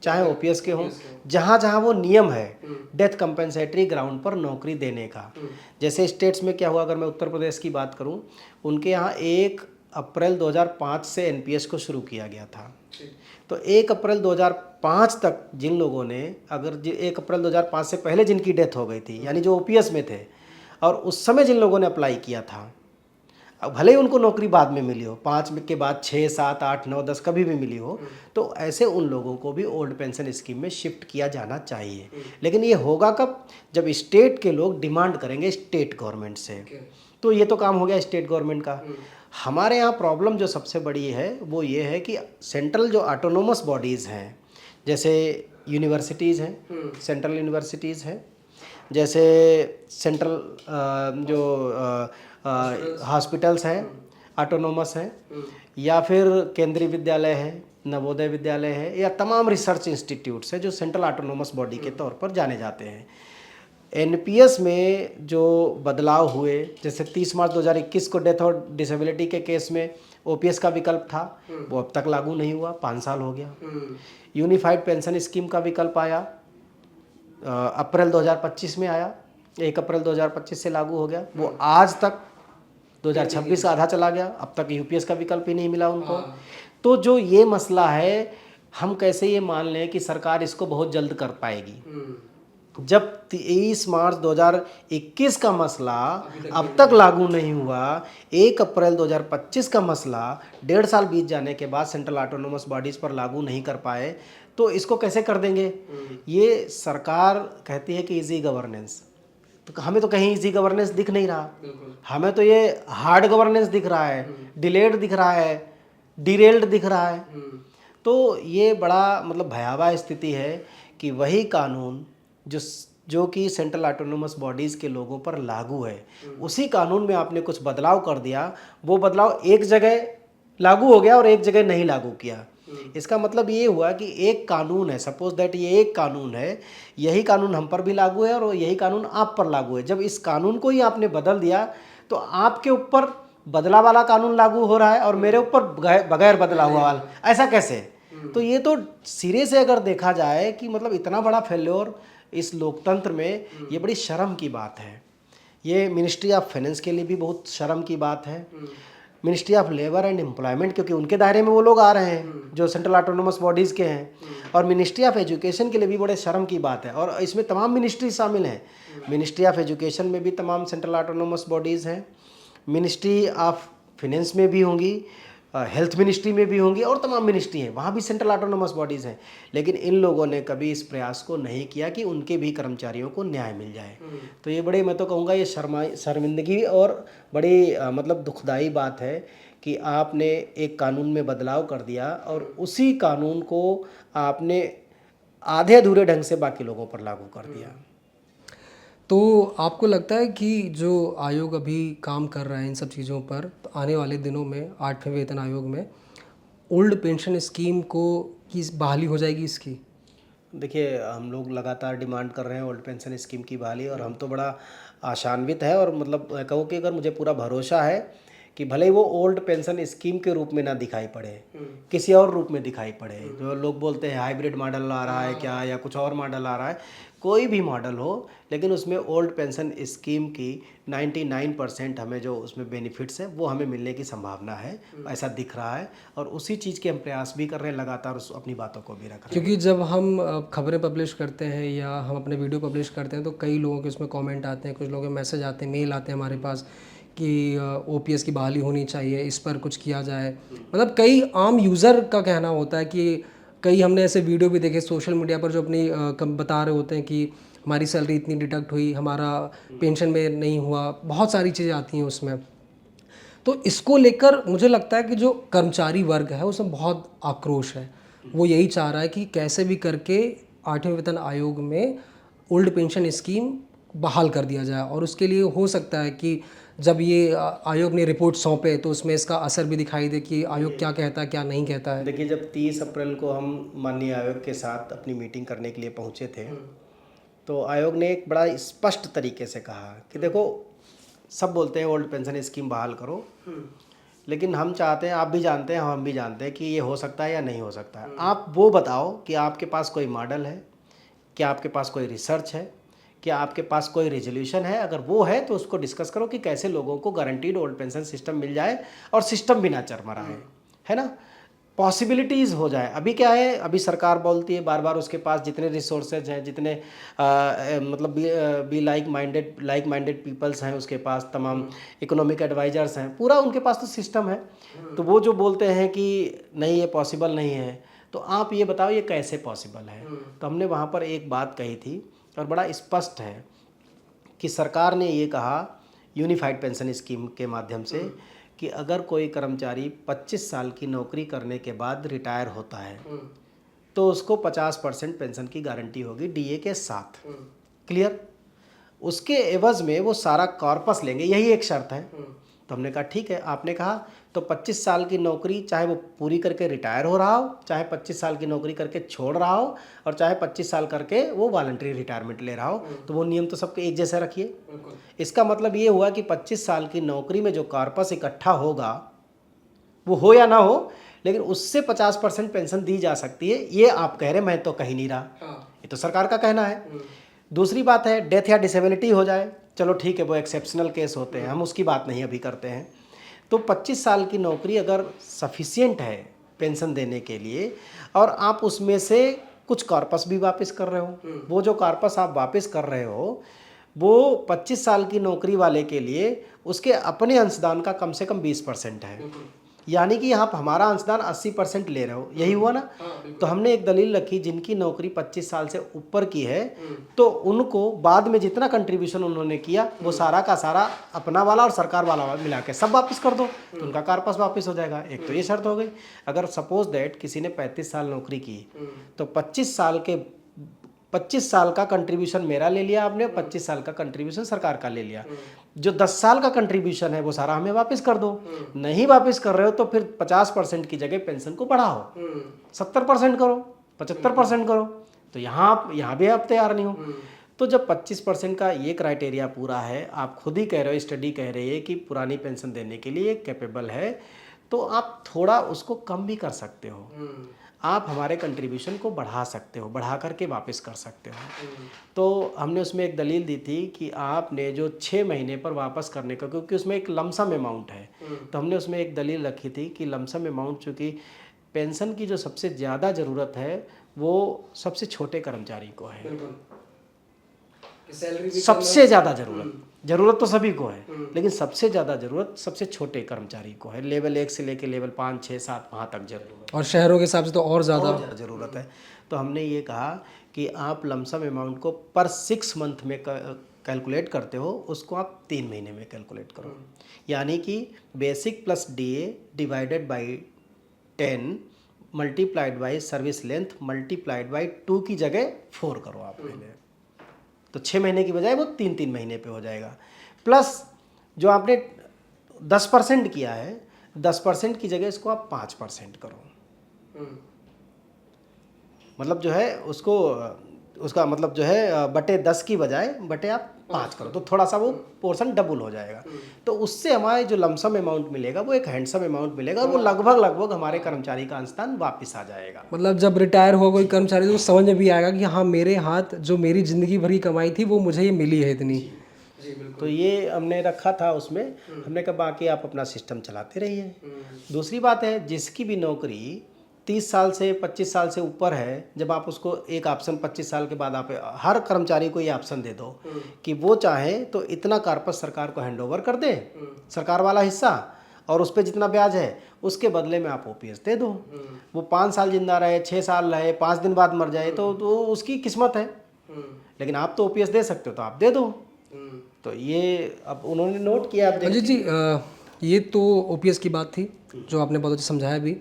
चाहे ओपीएस के हों, जहाँ जहाँ वो नियम है डेथ कंपेंसेटरी ग्राउंड पर नौकरी देने का। जैसे स्टेट्स में क्या हुआ, अगर मैं उत्तर प्रदेश की बात करूं, उनके यहाँ 1 अप्रैल 2005 से एनपीएस को शुरू किया गया था। तो 1 अप्रैल 2005 तक जिन लोगों ने, अगर 1 अप्रैल 2005 से पहले जिनकी डेथ हो गई थी, यानी जो ओपीएस में थे, और उस समय जिन लोगों ने अप्लाई किया था, अब भले ही उनको नौकरी बाद में मिली हो, 5 के बाद 6, 7, 8, 9, 10 कभी भी मिली हो, तो ऐसे उन लोगों को भी ओल्ड पेंशन स्कीम में शिफ्ट किया जाना चाहिए। लेकिन ये होगा कब? जब स्टेट के लोग डिमांड करेंगे स्टेट गवर्नमेंट से। तो ये तो काम हो गया स्टेट गवर्नमेंट का। हमारे यहाँ प्रॉब्लम जो सबसे बड़ी है वो ये है कि सेंट्रल जो ऑटोनोमस बॉडीज़ हैं, जैसे यूनिवर्सिटीज़ हैं, सेंट्रल यूनिवर्सिटीज़ हैं, जैसे सेंट्रल जो हॉस्पिटल्स हैं, ऑटोनोमस हैं, या फिर केंद्रीय विद्यालय है, नवोदय विद्यालय है, या तमाम रिसर्च इंस्टीट्यूट्स हैं जो सेंट्रल ऑटोनोमस बॉडी के तौर पर जाने जाते हैं। एनपीएस में जो बदलाव हुए, जैसे 30 मार्च 2021 को डेथ और डिसेबिलिटी के केस में ओपीएस का विकल्प था, वो अब तक लागू नहीं हुआ, 5 साल हो गया। यूनिफाइड पेंशन स्कीम का विकल्प आया, अप्रैल 2025 में आया, 1 अप्रैल 2025 से लागू हो गया, वो आज तक 2026 आधा चला गया, अब तक यूपीएस का विकल्प ही नहीं मिला उनको। तो जो ये मसला है, हम कैसे ये मान लें कि सरकार इसको बहुत जल्द कर पाएगी, जब 23 मार्च 2021 का मसला अब तक लागू नहीं हुआ, 1 अप्रैल 2025 का मसला 1.5 साल बीत जाने के बाद सेंट्रल ऑटोनोमस बॉडीज़ पर लागू नहीं कर पाए, तो इसको कैसे कर देंगे? ये सरकार कहती है कि इजी गवर्नेंस, तो हमें तो कहीं इजी गवर्नेंस दिख नहीं रहा, हमें तो ये हार्ड गवर्नेंस दिख रहा है, डिलेड दिख रहा है, डिरेल्ड दिख रहा है। तो ये बड़ा मतलब भयावह स्थिति है कि वही कानून जो कि सेंट्रल ऑटोनोमस बॉडीज़ के लोगों पर लागू है, उसी कानून में आपने कुछ बदलाव कर दिया, वो बदलाव एक जगह लागू हो गया और एक जगह नहीं लागू किया। इसका मतलब ये हुआ कि एक कानून है, सपोज दैट ये एक कानून है, यही कानून हम पर भी लागू है और यही कानून आप पर लागू है। जब इस कानून को ही आपने बदल दिया तो आपके ऊपर बदला वाला कानून लागू हो रहा है और मेरे ऊपर बगैर बदला हुआ वाला, ऐसा कैसे? तो ये तो सिरे से अगर देखा जाए कि मतलब इतना बड़ा फेल्योर इस लोकतंत्र में, ये बड़ी शर्म की बात है। ये मिनिस्ट्री ऑफ फाइनेंस के लिए भी बहुत शर्म की बात है, ministry of labour and employment, क्योंकि उनके दायरे में वो लोग आ रहे हैं जो सेंट्रल ऑटोनोमस बॉडीज़ के हैं, और मिनिस्ट्री ऑफ एजुकेशन के लिए भी बड़े शर्म की बात है। और इसमें तमाम मिनिस्ट्री शामिल हैं, मिनिस्ट्री ऑफ एजुकेशन में भी तमाम सेंट्रल ऑटोनोमस बॉडीज़ हैं, मिनिस्ट्री ऑफ फाइनेंस में भी होंगी, हेल्थ मिनिस्ट्री में भी होंगी, और तमाम मिनिस्ट्री हैं, वहाँ भी सेंट्रल ऑटोनोमस बॉडीज़ हैं। लेकिन इन लोगों ने कभी इस प्रयास को नहीं किया कि उनके भी कर्मचारियों को न्याय मिल जाए। तो ये बड़े, मैं तो कहूँगा ये शर्मिंदगी और बड़ी मतलब दुखदाई बात है कि आपने एक कानून में बदलाव कर दिया और उसी कानून को आपने आधे अधूरे ढंग से बाकी लोगों पर लागू कर दिया। तो आपको लगता है कि जो आयोग अभी काम कर रहा है इन सब चीज़ों पर, तो आने वाले दिनों में 8वें वेतन आयोग में ओल्ड पेंशन स्कीम को की बहाली हो जाएगी इसकी? देखिए, हम लोग लगातार डिमांड कर रहे हैं ओल्ड पेंशन स्कीम की बहाली, और हम तो बड़ा आशान्वित है, और मतलब मैं कहूँ कि अगर मुझे पूरा भरोसा है कि भले ही वो ओल्ड पेंशन स्कीम के रूप में ना दिखाई पड़े, किसी और रूप में दिखाई पड़े, जो लोग बोलते हैं हाइब्रिड मॉडल आ रहा है क्या, या कुछ और मॉडल आ रहा है, कोई भी मॉडल हो, लेकिन उसमें ओल्ड पेंशन स्कीम की 99% हमें जो उसमें बेनिफिट्स हैं वो हमें मिलने की संभावना है, ऐसा दिख रहा है, और उसी चीज़ के हम प्रयास भी कर रहे हैं, लगातार उस अपनी बातों को भी रख रहे हैं। क्योंकि जब हम खबरें पब्लिश करते हैं या हम अपने वीडियो पब्लिश करते हैं तो कई लोगों के उसमें कमेंट आते हैं, कुछ लोगों के मैसेज आते हैं, मेल आते हैं हमारे पास कि ओपीएस की बहाली होनी चाहिए, इस पर कुछ किया जाए। मतलब कई आम यूज़र का कहना होता है कि कई हमने ऐसे वीडियो भी देखे सोशल मीडिया पर जो अपनी बता रहे होते हैं कि हमारी सैलरी इतनी डिडक्ट हुई, हमारा पेंशन में नहीं हुआ, बहुत सारी चीज़ें आती हैं उसमें। तो इसको लेकर मुझे लगता है कि जो कर्मचारी वर्ग है उसमें बहुत आक्रोश है, वो यही चाह रहा है कि कैसे भी करके 8वें वेतन आयोग में ओल्ड पेंशन स्कीम बहाल कर दिया जाए। और उसके लिए हो सकता है कि जब ये आयोग ने रिपोर्ट सौंपे तो उसमें इसका असर भी दिखाई दे कि आयोग क्या कहता है क्या नहीं कहता है। देखिए, जब 30 अप्रैल को हम माननीय आयोग के साथ अपनी मीटिंग करने के लिए पहुंचे थे, तो आयोग ने एक बड़ा स्पष्ट तरीके से कहा कि देखो, सब बोलते हैं ओल्ड पेंशन स्कीम बहाल करो, लेकिन हम चाहते हैं, आप भी जानते हैं, हम भी जानते हैं कि ये हो सकता है या नहीं हो सकता है। आप वो बताओ कि आपके पास कोई मॉडल है क्या, आपके पास कोई रिसर्च है, कि आपके पास कोई रेजोल्यूशन है, अगर वो है तो उसको डिस्कस करो कि कैसे लोगों को गारंटीड ओल्ड पेंशन सिस्टम मिल जाए और सिस्टम भी ना चरमराए, है ना, पॉसिबिलिटीज़ हो जाए। अभी क्या है, अभी सरकार बोलती है बार बार उसके पास जितने रिसोर्सेज हैं, जितने मतलब भी लाइक माइंडेड पीपल्स हैं उसके पास, तमाम इकोनॉमिक एडवाइजर्स हैं, पूरा उनके पास तो सिस्टम है। तो वो जो बोलते हैं कि नहीं ये पॉसिबल नहीं है, तो आप ये बताओ ये कैसे पॉसिबल है। तो हमने वहाँ पर एक बात कही थी और बड़ा स्पष्ट है कि सरकार ने ये कहा यूनिफाइड पेंशन स्कीम के माध्यम से कि अगर कोई कर्मचारी 25 साल की नौकरी करने के बाद रिटायर होता है तो उसको 50% पेंशन की गारंटी होगी डीए के साथ। क्लियर? उसके एवज में वो सारा कॉर्पस लेंगे, यही एक शर्त है। तो हमने कहा ठीक है, आपने कहा तो 25 साल की नौकरी चाहे वो पूरी करके रिटायर हो रहा हो, चाहे 25 साल की नौकरी करके छोड़ रहा हो, और चाहे 25 साल करके वो वॉलंटरी रिटायरमेंट ले रहा हो, तो वो नियम तो सबके एक जैसे रखिए। इसका मतलब ये हुआ कि 25 साल की नौकरी में जो कॉर्पस इकट्ठा होगा, वो हो या ना हो, लेकिन उससे 50% पेंशन दी जा सकती है। ये आप कह रहे, मैं तो कह नहीं रहा, ये तो सरकार का कहना है। दूसरी बात है डेथ या डिसेबिलिटी हो जाए, चलो ठीक है, वो एक्सेप्शनल केस होते हैं, हम उसकी बात नहीं अभी करते हैं। तो 25 साल की नौकरी अगर सफिशिएंट है पेंशन देने के लिए, और आप उसमें से कुछ कॉर्पस भी वापस कर रहे हो, वो जो कॉर्पस आप वापस कर रहे हो वो 25 साल की नौकरी वाले के लिए उसके अपने अंशदान का कम से कम 20% है, यानी कि आप हमारा अंशदान 80% ले रहे हो, यही हुआ ना। तो हमने एक दलील रखी, जिनकी नौकरी 25 साल से ऊपर की है तो उनको बाद में जितना कंट्रीब्यूशन उन्होंने किया वो सारा का सारा अपना वाला और सरकार वाला मिला के सब वापस कर दो, तो उनका कॉर्पस वापस हो जाएगा। एक तो ये शर्त हो गई। अगर सपोज दैट किसी ने 35 साल नौकरी की तो 25 साल का कंट्रीब्यूशन मेरा ले लिया आपने, 25 साल का कंट्रीब्यूशन सरकार का ले लिया। जो 10 साल का कंट्रीब्यूशन है वो सारा हमें वापस कर दो। नहीं वापस कर रहे हो तो फिर 50% की जगह पेंशन को बढ़ाओ, 70% करो, 75% करो। तो यहाँ भी आप तैयार नहीं हो। तो जब 25% का ये क्राइटेरिया पूरा है, आप खुद ही कह रहे हो, स्टडी कह रही है कि पुरानी पेंशन देने के लिए कैपेबल है, तो आप थोड़ा उसको कम भी कर सकते हो। आप हमारे कंट्रीब्यूशन को बढ़ा सकते हो, बढ़ा करके वापस कर सकते हो। तो हमने उसमें एक दलील दी थी कि आपने जो 6 महीने पर वापस करने का, क्योंकि उसमें एक लमसम अमाउंट है, तो हमने उसमें एक दलील रखी थी कि लमसम अमाउंट, चूँकि पेंशन की जो सबसे ज़्यादा ज़रूरत है वो सबसे छोटे कर्मचारी को है, सबसे ज़्यादा ज़रूरत तो सभी को है, लेकिन सबसे ज़्यादा ज़रूरत सबसे छोटे कर्मचारी को है। लेवल 1 से लेकर लेवल 5, 6, 7 वहाँ तक ज़रूरत, और शहरों के हिसाब से तो और ज़्यादा ज़रूरत है। तो हमने ये कहा कि आप लमसम अमाउंट को पर 6 मंथ में कैलकुलेट करते हो, उसको आप 3 महीने में कैलकुलेट करो, यानी कि basic plus DA divided by 10 multiplied by service length multiplied by 2 की जगह 4 करो आप पहले, तो 6 महीने की बजाय वो 3-3 महीने पे हो जाएगा। प्लस जो आपने 10% किया है, 10% की जगह इसको आप 5% करो, मतलब जो है उसका मतलब जो है बटे 10 की बजाय बटे आप 5 करो, तो थोड़ा सा वो पोर्शन डबल हो जाएगा। तो उससे हमारे जो लमसम अमाउंट मिलेगा वो एक हैंडसम अमाउंट मिलेगा, और वो लगभग हमारे कर्मचारी का अंशदान वापस आ जाएगा। मतलब जब रिटायर हो कोई कर्मचारी तो समझ में भी आएगा कि हाँ, मेरे हाथ जो मेरी ज़िंदगी भर की कमाई थी वो मुझे ये मिली है इतनी। तो ये हमने रखा था उसमें। हमने कहा बाकी आप अपना सिस्टम चलाते रहिए। दूसरी बात है, जिसकी भी नौकरी 30 साल से 25 साल से ऊपर है, जब आप उसको एक ऑप्शन 25 साल के बाद आप हर कर्मचारी को ये ऑप्शन दे दो कि वो चाहे तो इतना कॉर्पस सरकार को हैंड ओवर कर दे, सरकार वाला हिस्सा, और उस पर जितना ब्याज है उसके बदले में आप ओपीएस दे दो। वो 5 साल जिंदा रहे, 6 साल रहे, 5 दिन बाद मर जाए तो उसकी किस्मत है, लेकिन आप तो ओपीएस दे सकते हो तो आप दे दो। तो ये अब उन्होंने नोट किया। आप अजय जी, ये तो ओपीएस की बात थी जो आपने बहुत अच्छा समझाया भी।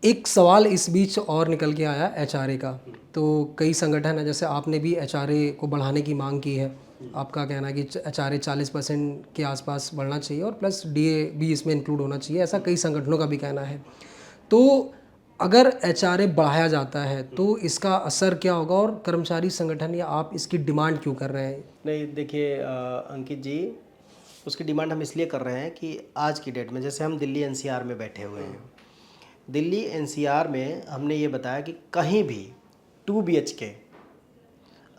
एक सवाल इस बीच और निकल के आया एचआरए का। तो कई संगठन है, जैसे आपने भी एचआरए को बढ़ाने की मांग की है, आपका कहना है कि एचआरए 40% के आसपास बढ़ना चाहिए और प्लस डीए भी इसमें इंक्लूड होना चाहिए, ऐसा कई संगठनों का भी कहना है। तो अगर एचआरए बढ़ाया जाता है तो इसका असर क्या होगा, और कर्मचारी संगठन या आप इसकी डिमांड क्यों कर रहे हैं? नहीं, देखिए अंकित जी, उसकी डिमांड हम इसलिए कर रहे हैं कि आज की डेट में जैसे हम दिल्ली एनसीआर में बैठे हुए हैं, दिल्ली एनसीआर में हमने ये बताया कि कहीं भी 2 BHK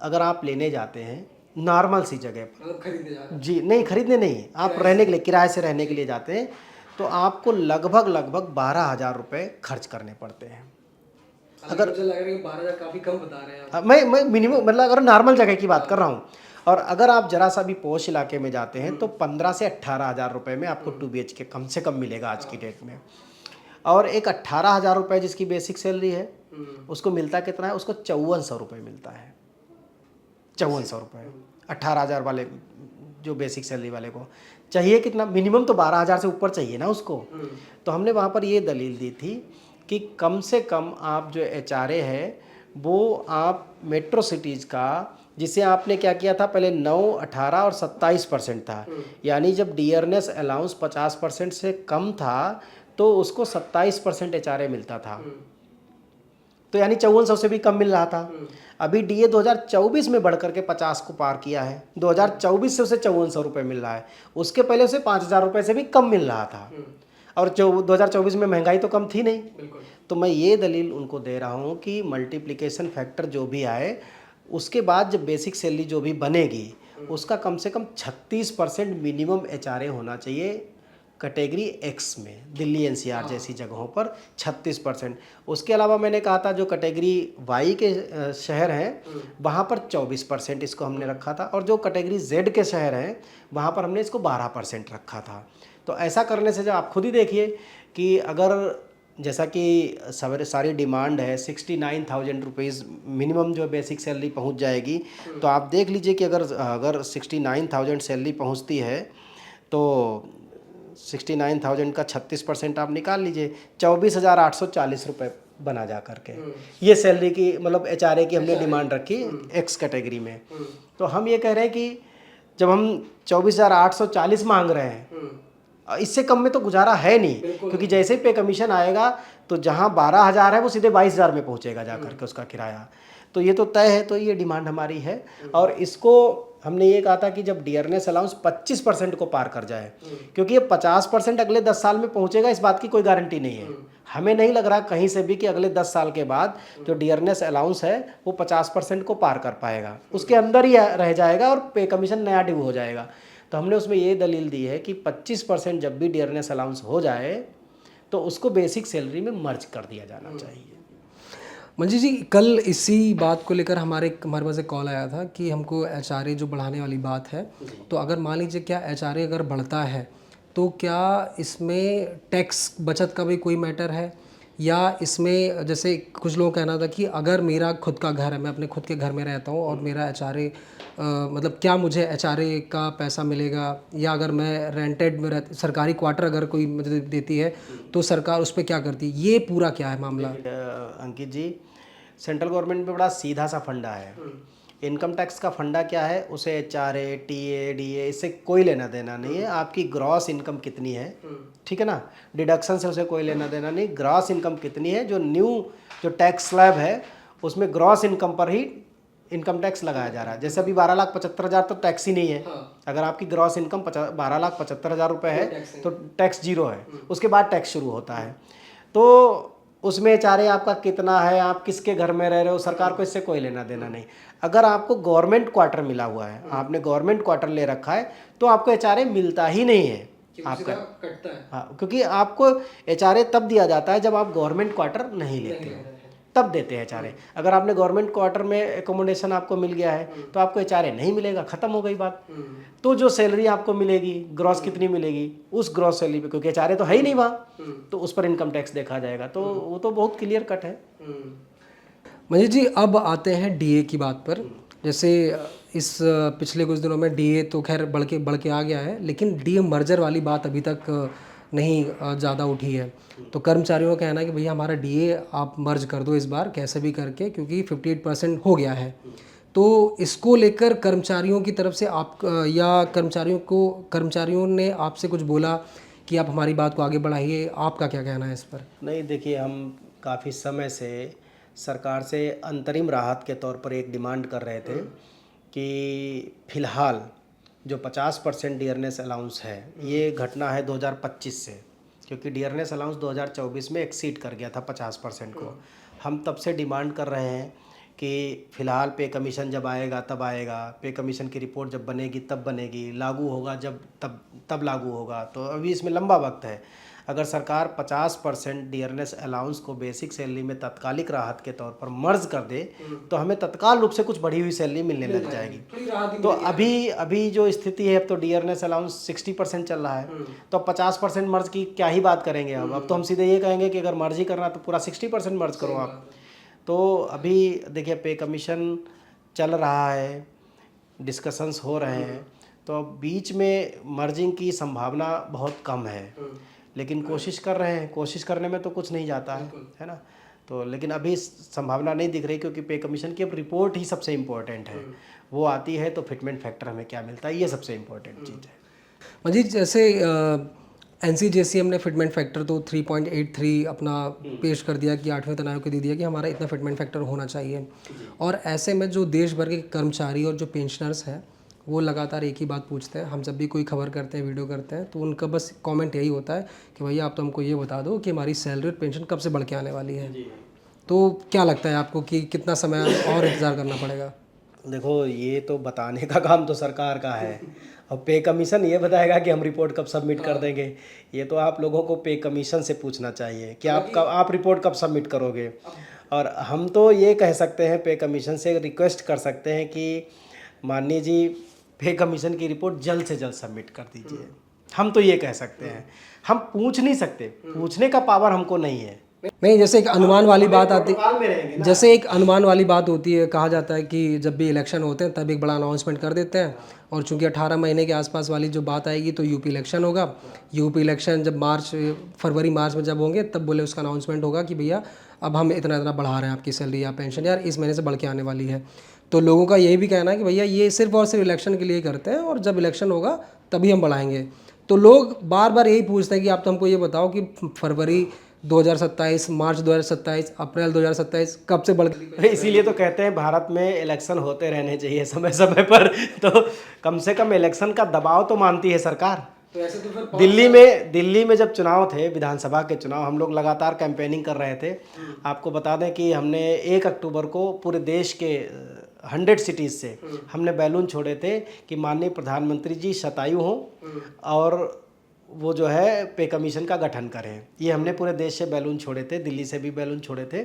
अगर आप लेने जाते हैं नॉर्मल सी जगह पर। मतलब खरीदने जा रहे जी नहीं, खरीदने नहीं, आप रहने के लिए, किराए से रहने के लिए जाते हैं तो आपको लगभग 12,000 रुपये खर्च करने पड़ते हैं। अगर मुझे लग रहा है कि 12,000 काफ़ी कम बता रहे हैं आप। मैं मिनिमम मतलब अगर नॉर्मल जगह की बात कर रहा हूँ, और अगर आप जरा सा भी पॉश इलाके में जाते हैं तो 15 से 18,000 रुपये में आपको 2 BHK कम से कम मिलेगा आज की डेट में। और एक 18,000 रुपये जिसकी बेसिक सैलरी है उसको मिलता कितना है, उसको 5400 रुपये मिलता है। 5400 रुपये 18,000 वाले जो बेसिक सैलरी वाले को चाहिए कितना, मिनिमम तो 12,000 से ऊपर चाहिए ना उसको। तो हमने वहाँ पर ये दलील दी थी कि कम से कम आप जो HRA है वो आप मेट्रो सिटीज़ का, जिसे आपने क्या किया था पहले 9, 18 और 27% था, यानी जब डियरनेस अलाउंस 50% से कम था तो उसको 27% HRA मिलता था, तो यानी 5400 से भी कम मिल रहा था। अभी DA 2024 में बढ़कर के 50 को पार किया है, 2024 से उसे 5400 रुपये मिल रहा है, उसके पहले उसे 5,000 रुपये से भी कम मिल रहा था। और 2024 में महंगाई तो कम थी नहीं। तो मैं ये दलील उनको दे रहा हूँ कि मल्टीप्लिकेशन फैक्टर जो भी आए उसके बाद जब बेसिक सैलरी जो भी बनेगी उसका कम से कम 36% मिनिमम HRA होना चाहिए कैटेगरी X में, दिल्ली NCR जैसी जगहों पर 36%। उसके अलावा मैंने कहा था जो कैटेगरी Y के शहर हैं वहाँ पर 24% इसको हमने रखा था, और जो कैटेगरी Z के शहर हैं वहाँ पर हमने इसको 12% रखा था। तो ऐसा करने से जब आप खुद ही देखिए कि अगर जैसा कि सारी डिमांड है 69,000 रुपीज़ मिनिमम जो बेसिक सैलरी पहुंच जाएगी, तो आप देख लीजिए कि अगर 69,000 सैलरी पहुंचती है तो 69,000 का 36% आप निकाल लीजिए, 24,840 रुपये बना जा करके। ये सैलरी की मतलब HRA की हमने डिमांड रखी X कैटेगरी में। तो हम ये कह रहे हैं कि जब हम 24,840 मांग रहे हैं, इससे कम में तो गुजारा है नहीं, क्योंकि जैसे ही पे कमीशन आएगा तो जहाँ 12,000 है वो सीधे 22,000 में पहुँचेगा जा करके उसका किराया। तो ये तो तय है, तो ये डिमांड हमारी है। और इसको हमने ये कहा था कि जब डियरनेस अलाउंस 25% को पार कर जाए, क्योंकि ये 50% अगले 10 साल में पहुँचेगा इस बात की कोई गारंटी नहीं है। हमें नहीं लग रहा कहीं से भी कि अगले 10 साल के बाद जो डियरनेस अलाउंस है वो 50% को पार कर पाएगा, उसके अंदर ही रह जाएगा और पे कमीशन नया ड्यू हो जाएगा। तो हमने उसमें ये दलील दी है कि 25% जब भी डियरनेस अलाउंस हो जाए तो उसको बेसिक सैलरी में मर्ज कर दिया जाना चाहिए। मंजी जी, कल इसी बात को लेकर हमारे पास एक कॉल आया था कि हमको HRA जो बढ़ाने वाली बात है, तो अगर मान लीजिए क्या HRA अगर बढ़ता है तो क्या इसमें टैक्स बचत का भी कोई मैटर है, या इसमें जैसे कुछ लोगों का कहना था कि अगर मेरा खुद का घर है, मैं अपने खुद के घर में रहता हूँ और मेरा HRA मतलब क्या मुझे HRA का पैसा मिलेगा, या अगर मैं रेंटेड में सरकारी क्वार्टर अगर कोई मुझे देती है तो सरकार उस पर क्या करती है, ये पूरा क्या है मामला? अंकित जी, सेंट्रल गवर्नमेंट में बड़ा सीधा सा फंडा है। इनकम टैक्स का फंडा क्या है, उसे HRA, TA, DA इससे कोई लेना देना नहीं है। आपकी ग्रॉस इनकम कितनी है, ठीक है ना, डिडक्शन से उसे कोई लेना देना नहीं। ग्रॉस इनकम कितनी है, जो टैक्स स्लैब है उसमें ग्रॉस इनकम पर ही इनकम टैक्स लगाया जा रहा है। जैसे अभी 12,75,000 तो टैक्स ही नहीं है। अगर आपकी ग्रॉस इनकम 12,75,000 रुपये है तो टैक्स जीरो है, उसके बाद टैक्स शुरू होता है। तो उसमें HRA आपका कितना है, आप किसके घर में रह रहे हो, सरकार को इससे कोई लेना देना नहीं। अगर आपको गवर्नमेंट क्वार्टर मिला हुआ है, आपने गवर्नमेंट क्वार्टर ले रखा है, तो आपको HRA मिलता ही नहीं है आपका, कटता है। हाँ, क्योंकि आपको HRA तब दिया जाता है जब आप गवर्नमेंट क्वार्टर नहीं लेते हो, तब देते हैं HRA। अगर आपने गवर्नमेंट क्वार्टर में एकोमोडेशन आपको मिल गया है तो आपको HRA नहीं मिलेगा, ख़त्म हो गई बात। तो जो सैलरी आपको मिलेगी, ग्रॉस कितनी मिलेगी, उस ग्रॉस सैलरी पे, क्योंकि HRA तो है ही नहीं वहाँ, तो उस पर इनकम टैक्स देखा जाएगा। तो वो तो बहुत क्लियर कट है। मंजीत जी, अब आते हैं DA की बात पर। जैसे इस पिछले कुछ दिनों में DA तो खैर बढ़ के आ गया है, लेकिन DA मर्जर वाली बात अभी तक नहीं ज़्यादा उठी है। तो कर्मचारियों का कहना है कि भैया हमारा DA आप मर्ज कर दो इस बार कैसे भी करके, क्योंकि 58% हो गया है। तो इसको लेकर कर्मचारियों की तरफ से आप या कर्मचारियों ने आपसे कुछ बोला कि आप हमारी बात को आगे बढ़ाइए, आपका क्या कहना है इस पर? नहीं, देखिए, हम काफ़ी समय से सरकार से अंतरिम राहत के तौर पर एक डिमांड कर रहे थे कि फ़िलहाल जो 50% डियरनेस अलाउंस है, ये घटना है 2025 से, क्योंकि डियरनेस अलाउंस 2024 में एक्सीड कर गया था 50% को। हम तब से डिमांड कर रहे हैं कि फ़िलहाल पे कमीशन जब आएगा तब आएगा, पे कमीशन की रिपोर्ट जब बनेगी तब बनेगी, लागू होगा जब तब लागू होगा। तो अभी इसमें लंबा वक्त है। अगर सरकार 50% डियरनेस अलाउंस को बेसिक सैलरी में तात्कालिक राहत के तौर पर मर्ज कर दे तो हमें तत्काल रूप से कुछ बढ़ी हुई सैलरी मिलने लग जाएगी। तो अभी जो स्थिति है, अब तो डियरनेस अलाउंस 60% चल रहा है, तो अब 50% मर्ज की क्या ही बात करेंगे। अब तो हम सीधे ये कहेंगे कि अगर मर्ज ही करना तो पूरा 60% मर्ज करो आप। तो अभी देखिए पे कमीशन चल रहा है, डिस्कशंस हो रहे हैं, तो अब बीच में मर्जिंग की संभावना बहुत कम है, लेकिन कोशिश कर रहे हैं। कोशिश करने में तो कुछ नहीं जाता है ना। तो लेकिन अभी संभावना नहीं दिख रही, क्योंकि पे कमीशन की अब रिपोर्ट ही सबसे इम्पोर्टेंट है। वो आती है तो फिटमेंट फैक्टर हमें क्या मिलता है, ये सबसे इम्पोर्टेंट चीज़ है। मजीद, जैसे NCJCM ने फिटमेंट फैक्टर तो 3.83 अपना पेश कर दिया कि 8वें वेतन आयोग को दे दिया कि हमारा इतना फिटमेंट फैक्टर होना चाहिए, और ऐसे में जो देश भर के कर्मचारी और जो पेंशनर्स हैं वो लगातार एक ही बात पूछते हैं। हम जब भी कोई खबर करते हैं, वीडियो करते हैं, तो उनका बस कमेंट यही होता है कि भैया आप तो हमको ये बता दो कि हमारी सैलरी और पेंशन कब से बढ़ के आने वाली है। तो क्या लगता है आपको कि कितना समय और इंतज़ार करना पड़ेगा? देखो, ये तो बताने का काम तो सरकार का है, और पे कमीशन ये बताएगा कि हम रिपोर्ट कब सबमिट कर देंगे। ये तो आप लोगों को पे कमीशन से पूछना चाहिए कि आप रिपोर्ट कब सबमिट करोगे। और हम तो ये कह सकते हैं, पे कमीशन से रिक्वेस्ट कर सकते हैं कि माननीय जी पे कमीशन की रिपोर्ट जल्द से जल्द सबमिट कर दीजिए। हम तो ये कह सकते हैं, हम पूछ नहीं सकते, पूछने का पावर हमको नहीं है। नहीं, जैसे एक अनुमान वाली बात आती, प्रोटोकॉल में रहेंगे ना। जैसे एक अनुमान वाली बात होती है, कहा जाता है कि जब भी इलेक्शन होते हैं तब एक बड़ा अनाउंसमेंट कर देते हैं, और चूंकि 18 महीने के आसपास वाली जो बात आएगी तो यूपी इलेक्शन होगा। यूपी इलेक्शन जब फरवरी मार्च में जब होंगे तब बोले उसका अनाउंसमेंट होगा कि भैया अब हम इतना इतना बढ़ा रहे हैं आपकी सैलरी या पेंशन, यार इस महीने से बढ़ के आने वाली है। तो लोगों का यही भी कहना है कि भैया ये सिर्फ और सिर्फ इलेक्शन के लिए करते हैं, और जब इलेक्शन होगा तभी हम बढ़ाएंगे। तो लोग बार बार यही पूछते हैं कि आप तो हमको ये बताओ कि फरवरी 2027, मार्च 2027, अप्रैल 2027 कब से बढ़ गई? इसीलिए तो कहते हैं भारत में इलेक्शन होते रहने चाहिए समय समय पर। तो कम से कम इलेक्शन का दबाव तो मानती है सरकार। तो ऐसे तो फिर दिल्ली में जब चुनाव थे, विधानसभा के चुनाव, हम लोग लगातार कैंपेनिंग कर रहे थे। आपको बता दें कि हमने 1 अक्टूबर को पूरे देश के 100 सिटीज़ से हमने बैलून छोड़े थे कि माननीय प्रधानमंत्री जी शतायु हों और वो जो है पे कमीशन का गठन करें। ये हमने पूरे देश से बैलून छोड़े थे, दिल्ली से भी बैलून छोड़े थे।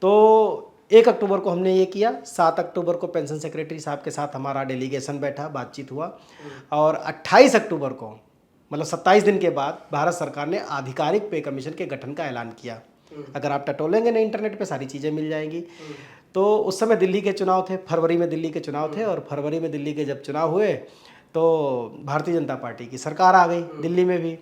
तो 1 अक्टूबर को हमने ये किया। 7 अक्टूबर को पेंशन सेक्रेटरी साहब के साथ हमारा डेलीगेशन बैठा, बातचीत हुआ, और 28 अक्टूबर को, मतलब 27 दिन के बाद, भारत सरकार ने आधिकारिक पे कमीशन के गठन का ऐलान किया। अगर आप टटोलेंगे ना इंटरनेट पे सारी चीज़ें मिल जाएंगी। तो उस समय दिल्ली के चुनाव थे, फरवरी में दिल्ली के चुनाव थे, और फरवरी में दिल्ली के जब चुनाव हुए तो भारतीय जनता पार्टी की सरकार आ गई दिल्ली में भी।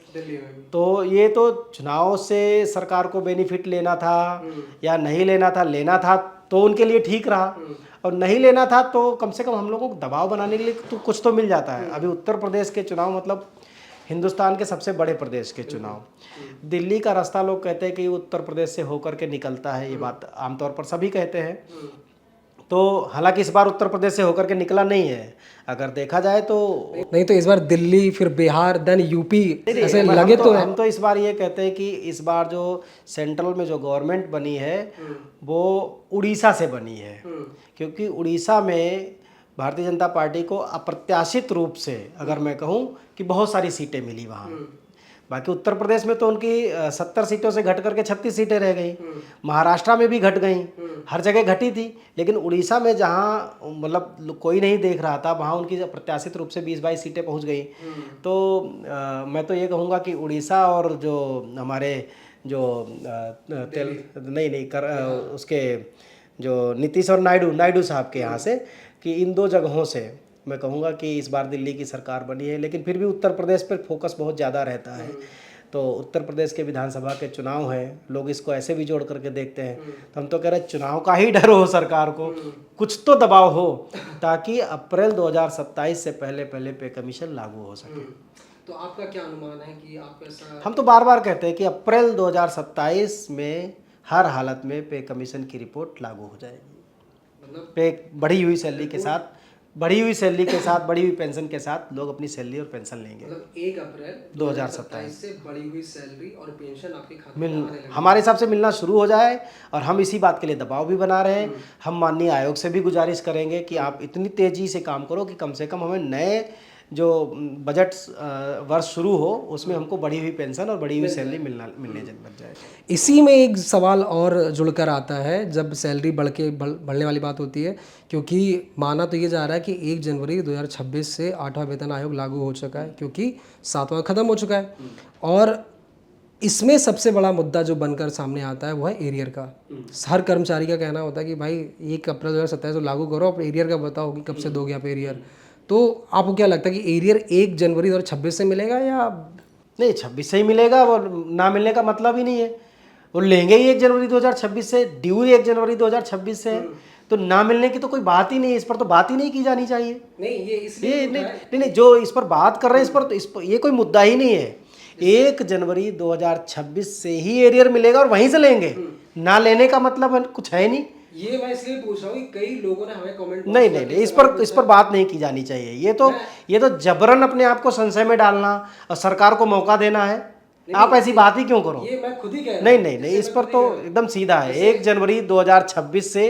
तो ये तो चुनाव से सरकार को बेनिफिट लेना था या नहीं लेना था, लेना था तो उनके लिए ठीक रहा, और नहीं लेना था तो कम से कम हम लोगों को दबाव बनाने के लिए तो कुछ तो मिल जाता है। अभी उत्तर प्रदेश के चुनाव मतलब हिंदुस्तान के सबसे बड़े प्रदेश के चुनाव, दिल्ली का रास्ता लोग कहते हैं कि उत्तर प्रदेश से होकर के निकलता है, ये बात आमतौर पर सभी कहते हैं। तो हालांकि इस बार उत्तर प्रदेश से होकर के निकला नहीं है, अगर देखा जाए तो। नहीं तो इस बार दिल्ली, फिर बिहार, देन यूपी, ऐसे लगे तो हम तो इस बार ये कहते हैं कि इस बार जो सेंट्रल में जो गवर्नमेंट बनी है वो उड़ीसा से बनी है, क्योंकि उड़ीसा में भारतीय जनता पार्टी को अप्रत्याशित रूप से, अगर मैं कहूँ, कि बहुत सारी सीटें मिली वहाँ। बाकी उत्तर प्रदेश में तो उनकी 70 सीटों से घट करके 36 सीटें रह गई, महाराष्ट्र में भी घट गई, हर जगह घटी थी। लेकिन उड़ीसा में जहाँ मतलब कोई नहीं देख रहा था, वहाँ उनकी अप्रत्याशित रूप से 20-22 सीटें पहुँच गई। तो मैं तो ये कहूँगा कि उड़ीसा और जो हमारे जो उसके जो नीतीश और नायडू साहब के यहाँ से, कि इन 2 जगहों से मैं कहूँगा कि इस बार दिल्ली की सरकार बनी है। लेकिन फिर भी उत्तर प्रदेश पर फोकस बहुत ज़्यादा रहता है। तो उत्तर प्रदेश के विधानसभा के चुनाव हैं, लोग इसको ऐसे भी जोड़ करके देखते हैं। तो हम तो कह रहे हैं चुनाव का ही डर हो सरकार को, कुछ तो दबाव हो, ताकि अप्रैल 2027 से पहले पे कमीशन लागू हो सके। तो आपका क्या अनुमान है कि आप ऐसा? हम तो बार बार कहते हैं कि अप्रैल 2027 में हर हालत में पे कमीशन की रिपोर्ट लागू हो जाएगी, पे बढ़ी हुई सैलरी के साथ बढ़ी हुई सैलरी के साथ, बढ़ी हुई पेंशन के साथ लोग अपनी सैलरी और पेंशन लेंगे। मतलब 1 अप्रैल 2027 से बढ़ी हुई सैलरी और पेंशन आपके खाते में आने लगेगी। हमारे हिसाब से मिलना शुरू हो जाए, और हम इसी बात के लिए दबाव भी बना रहे हैं। हम माननीय आयोग से भी गुजारिश करेंगे कि आप इतनी तेज़ी से काम करो कि कम से कम हमें नए जो बजट वर्ष शुरू हो उसमें हमको बढ़ी हुई पेंशन और बढ़ी हुई सैलरी मिलने बच जाए। इसी में एक सवाल और जुड़कर आता है जब सैलरी बढ़ने वाली बात होती है, क्योंकि माना तो ये जा रहा है कि 1 जनवरी 2026 से 8वां वेतन आयोग लागू हो चुका है, क्योंकि 7वां ख़त्म हो चुका है। और इसमें सबसे बड़ा मुद्दा जो बनकर सामने आता है वो है एरियर का। हर कर्मचारी का कहना होता है कि भाई 1 अप्रैल 2027 को लागू करो, अब एरियर का बताओ कि कब से दोगे आप एरियर। तो आपको क्या लगता है कि एरियर 1 जनवरी 2026 से मिलेगा या नहीं? 26 से ही मिलेगा, वो ना मिलने का मतलब ही नहीं है। वो लेंगे ही 1 जनवरी 2026 से, ड्यू 1 जनवरी 2026 से है, तो ना मिलने की तो कोई बात ही नहीं है। इस पर तो बात ही नहीं की जानी चाहिए। नहीं, ये इसलिए नहीं, जो इस पर बात कर रहे हैं इस पर ये कोई मुद्दा ही नहीं है। 1 जनवरी 2026 से ही एरियर मिलेगा और वहीं से लेंगे। ना लेने का मतलब कुछ है नहीं। ये मैं इसलिए पूछ रहा हूँ कि कई लोगों ने हमें कमेंट नहीं, इस पर बात नहीं की जानी चाहिए। ये तो जबरन अपने आप को संशय में डालना और सरकार को मौका देना है। आप ऐसी बात ही क्यों करो? ये मैं खुद ही कह रहा हूँ। नहीं, इस पर तो एकदम सीधा है। 1 जनवरी 2026 से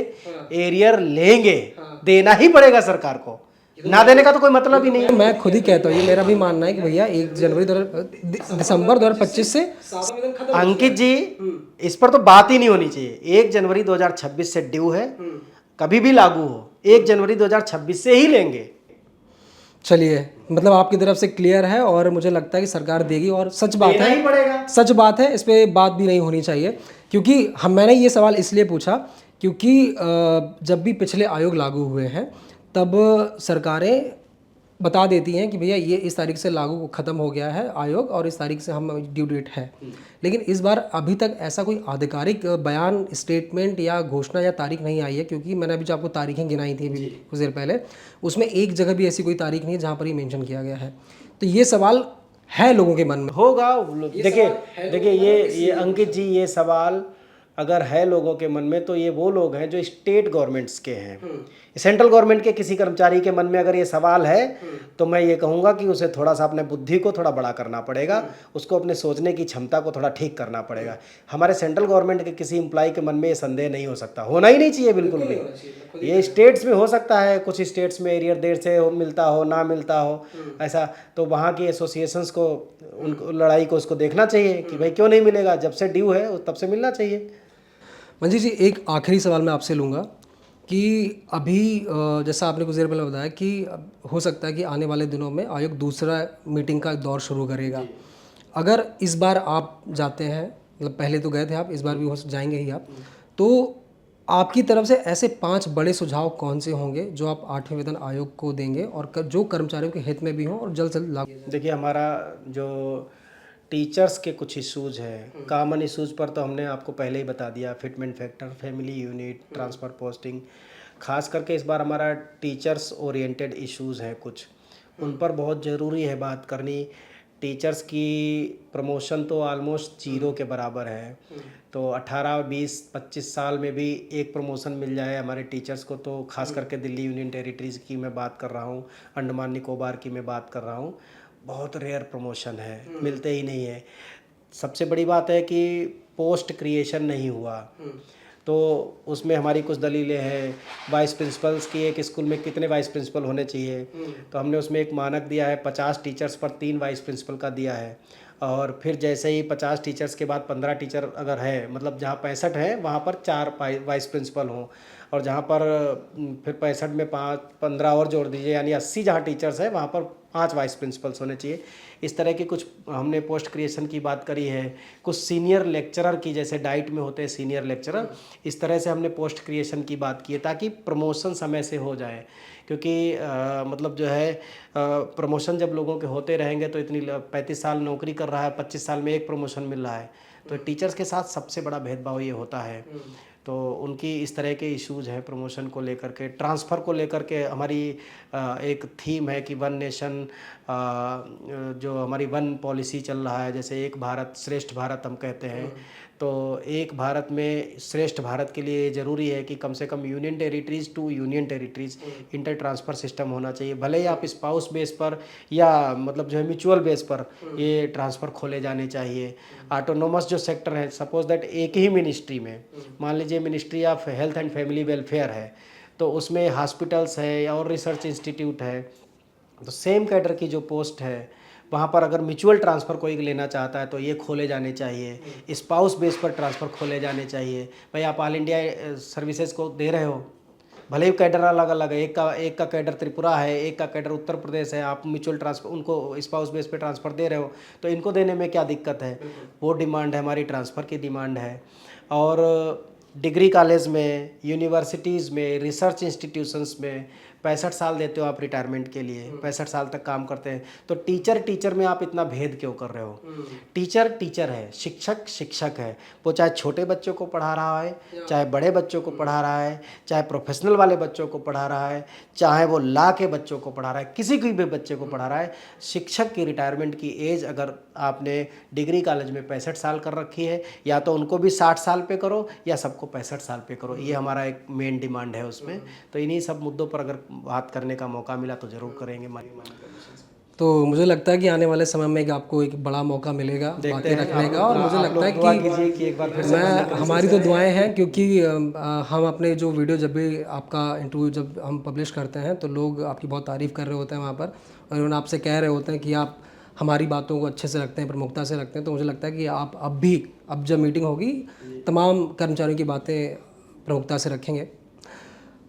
एरियर लेंगे, देना ही पड़ेगा सरकार को। ना देने का तो कोई मतलब ही नहीं है। मैं खुद ही कहता हूँ, ये मेरा भी मानना है कि भैया 1 जनवरी दिसंबर 2025 से अंकित जी, इस पर तो बात ही नहीं होनी चाहिए। 1 जनवरी 2026 से ड्यू है, कभी भी लागू हो, 1 जनवरी 2026 से ही लेंगे। चलिए, मतलब आपकी तरफ से क्लियर है और मुझे लगता है कि सरकार देगी, और सच बात देना ही पड़ेगा। सच बात है, इस पे बात भी नहीं होनी चाहिए। क्योंकि मैंने ये सवाल इसलिए पूछा क्योंकि जब भी पिछले आयोग लागू हुए हैं तब सरकारें बता देती हैं कि भैया ये इस तारीख से लागू ख़त्म हो गया है आयोग और इस तारीख से हम ड्यू डेट है। लेकिन इस बार अभी तक ऐसा कोई आधिकारिक बयान, स्टेटमेंट या घोषणा या तारीख नहीं आई है। क्योंकि मैंने अभी जो आपको तारीखें गिनाई थी अभी कुछ देर पहले, उसमें एक जगह भी ऐसी कोई तारीख नहीं है जहाँ पर ये मेंशन किया गया है। तो ये सवाल है लोगों के मन में। होगा। देखिए ये अंकित जी, ये सवाल अगर है लोगों के मन में तो ये वो लोग हैं जो स्टेट गवर्नमेंट्स के हैं। सेंट्रल गवर्नमेंट के किसी कर्मचारी के मन में अगर ये सवाल है तो मैं ये कहूँगा कि उसे थोड़ा सा अपने बुद्धि को थोड़ा बड़ा करना पड़ेगा, उसको अपने सोचने की क्षमता को थोड़ा ठीक करना पड़ेगा। हमारे सेंट्रल गवर्नमेंट के किसी एम्प्लॉय के मन में ये संदेह नहीं हो सकता, होना ही नहीं चाहिए बिल्कुल भी। ये स्टेट्स में हो सकता है, कुछ स्टेट्स में एरियर देर से मिलता हो, ना मिलता हो, ऐसा तो वहाँ की एसोसिएशंस को, उनको लड़ाई को उसको देखना चाहिए कि भाई क्यों नहीं मिलेगा। जब से ड्यू है तब से मिलना चाहिए। मंजीत जी, एक आखिरी सवाल मैं आपसे लूँगा कि अभी जैसा आपने कुछ देर पहले बताया कि हो सकता है कि आने वाले दिनों में आयोग दूसरा मीटिंग का दौर शुरू करेगा। अगर इस बार आप जाते हैं, मतलब पहले तो गए थे आप, इस बार भी हो जाएंगे ही आप, तो आपकी तरफ से ऐसे 5 बड़े सुझाव कौन से होंगे जो आप 8वें वेतन आयोग को देंगे और जो कर्मचारियों के हित में भी हों और जल्द से जल्द लागू? देखिए, हमारा जो टीचर्स के कुछ इश्यूज़ हैं, कॉमन इश्यूज़ पर तो हमने आपको पहले ही बता दिया। Fitment factor, family unit, transfer posting, खास करके इस बार हमारा टीचर्स ओरिएंटेड इश्यूज़ हैं कुछ, उन पर बहुत ज़रूरी है बात करनी। टीचर्स की प्रमोशन तो ऑलमोस्ट जीरो के बराबर है। तो 18, 20, 25 साल में भी एक प्रमोशन मिल जाए हमारे टीचर्स को, तो खास करके दिल्ली यूनियन टेरिटरीज़ की मैं बात कर रहा हूँ, अंडमान निकोबार की मैं बात कर रहा हूँ, बहुत रेयर प्रमोशन है, मिलते ही नहीं है। सबसे बड़ी बात है कि पोस्ट क्रिएशन नहीं हुआ, तो उसमें हमारी कुछ दलीलें हैं। वाइस प्रिंसिपल्स की, एक स्कूल में कितने वाइस प्रिंसिपल होने चाहिए, तो हमने उसमें एक मानक दिया है 50 टीचर्स पर 3 वाइस प्रिंसिपल का दिया है। और फिर जैसे ही 50 टीचर्स के बाद 15 टीचर अगर है, मतलब जहाँ 65 हैं वहाँ पर 4 वाइस प्रिंसिपल हों, और जहाँ पर फिर 65 में 15 और जोड़ दीजिए, यानी 80 जहाँ टीचर्स हैं वहाँ पर 5 वाइस प्रिंसिपल्स होने चाहिए। इस तरह की कुछ हमने पोस्ट क्रिएशन की बात करी है। कुछ सीनियर लेक्चरर की, जैसे डाइट में होते हैं सीनियर लेक्चरर, इस तरह से हमने पोस्ट क्रिएशन की बात की है ताकि प्रमोशन समय से हो जाए। क्योंकि मतलब जो है प्रमोशन जब लोगों के होते रहेंगे तो इतनी 35 साल नौकरी कर रहा है, 25 साल में एक प्रमोशन मिल रहा है, तो टीचर्स के साथ सबसे बड़ा भेदभाव ये होता है। तो उनकी इस तरह के इश्यूज हैं प्रमोशन को लेकर के, ट्रांसफ़र को लेकर के। हमारी एक थीम है कि वन नेशन, जो हमारी वन पॉलिसी चल रहा है, जैसे एक भारत श्रेष्ठ भारत हम कहते हैं। तो एक भारत में श्रेष्ठ भारत के लिए ज़रूरी है कि कम से कम union territories to union territories inter transfer system होना चाहिए। भले ही आप स्पाउस बेस पर या मतलब जो है म्यूचुअल बेस पर ये ट्रांसफ़र खोले जाने चाहिए। ऑटोनोमस जो सेक्टर है, सपोज दैट एक ही मिनिस्ट्री में, मान लीजिए ministry of health and family welfare है, तो उसमें हॉस्पिटल्स है और रिसर्च इंस्टीट्यूट है, तो सेम कैडर की जो पोस्ट है वहाँ पर अगर म्यूचुअल ट्रांसफ़र कोई लेना चाहता है तो ये खोले जाने चाहिए। स्पाउस बेस पर ट्रांसफ़र खोले जाने चाहिए। भाई आप ऑल इंडिया सर्विसेज को दे रहे हो, भले ही कैडर अलग अलग है, एक का कैडर त्रिपुरा है, एक का कैडर उत्तर प्रदेश है, आप म्यूचुअल ट्रांसफ़र उनको स्पाउस बेस पे ट्रांसफ़र दे रहे हो, तो इनको देने में क्या दिक्कत है? वो डिमांड है, हमारी ट्रांसफ़र की डिमांड है। और डिग्री कॉलेज में, यूनिवर्सिटीज़ में, रिसर्च इंस्टीट्यूशंस में 65 साल देते हो आप रिटायरमेंट के लिए, 65 साल तक काम करते हैं, तो टीचर में आप इतना भेद क्यों कर रहे हो? टीचर है, शिक्षक है, वो चाहे छोटे बच्चों को पढ़ा रहा है, चाहे बड़े बच्चों को पढ़ा रहा है, चाहे प्रोफेशनल वाले बच्चों को पढ़ा रहा है, चाहे वो लॉ के बच्चों को पढ़ा रहा है, किसी भी बच्चे को पढ़ा रहा है। शिक्षक की रिटायरमेंट की एज अगर आपने डिग्री कॉलेज में 65 साल कर रखी है, या तो उनको भी 60 साल पे करो या सबको 65 साल पे करो। ये हमारा एक मेन डिमांड है उसमें। तो इन्हीं सब मुद्दों पर अगर बात करने का मौका मिला तो ज़रूर करेंगे। तो मुझे लगता है कि आने वाले समय में आपको एक बड़ा मौका मिलेगा बातें रखने का, और मुझे लगता है कि एक बार फिर से हमारी तो दुआएं हैं, क्योंकि हम अपने जो वीडियो जब भी आपका इंटरव्यू जब हम पब्लिश करते हैं तो लोग आपकी बहुत तारीफ़ कर रहे होते हैं वहाँ पर, और उन्होंने आपसे कह रहे होते हैं कि आप हमारी बातों को अच्छे से रखते हैं, प्रमुखता से रखते हैं। तो मुझे लगता है कि आप अब जब मीटिंग होगी तमाम कर्मचारियों की बातें प्रमुखता से रखेंगे।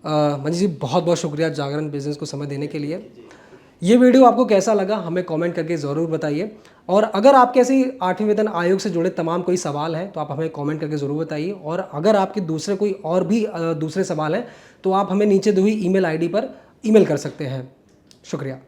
मनीष जी, बहुत बहुत शुक्रिया जागरण बिजनेस को समय देने के लिए। ये वीडियो आपको कैसा लगा हमें कमेंट करके ज़रूर बताइए, और अगर आपके ऐसे 8वें वेतन आयोग से जुड़े तमाम कोई सवाल हैं तो आप हमें कमेंट करके ज़रूर बताइए, और अगर आपके दूसरे कोई और भी दूसरे सवाल हैं तो आप हमें नीचे दी हुई ईमेल आईडी पर ईमेल कर सकते हैं। शुक्रिया।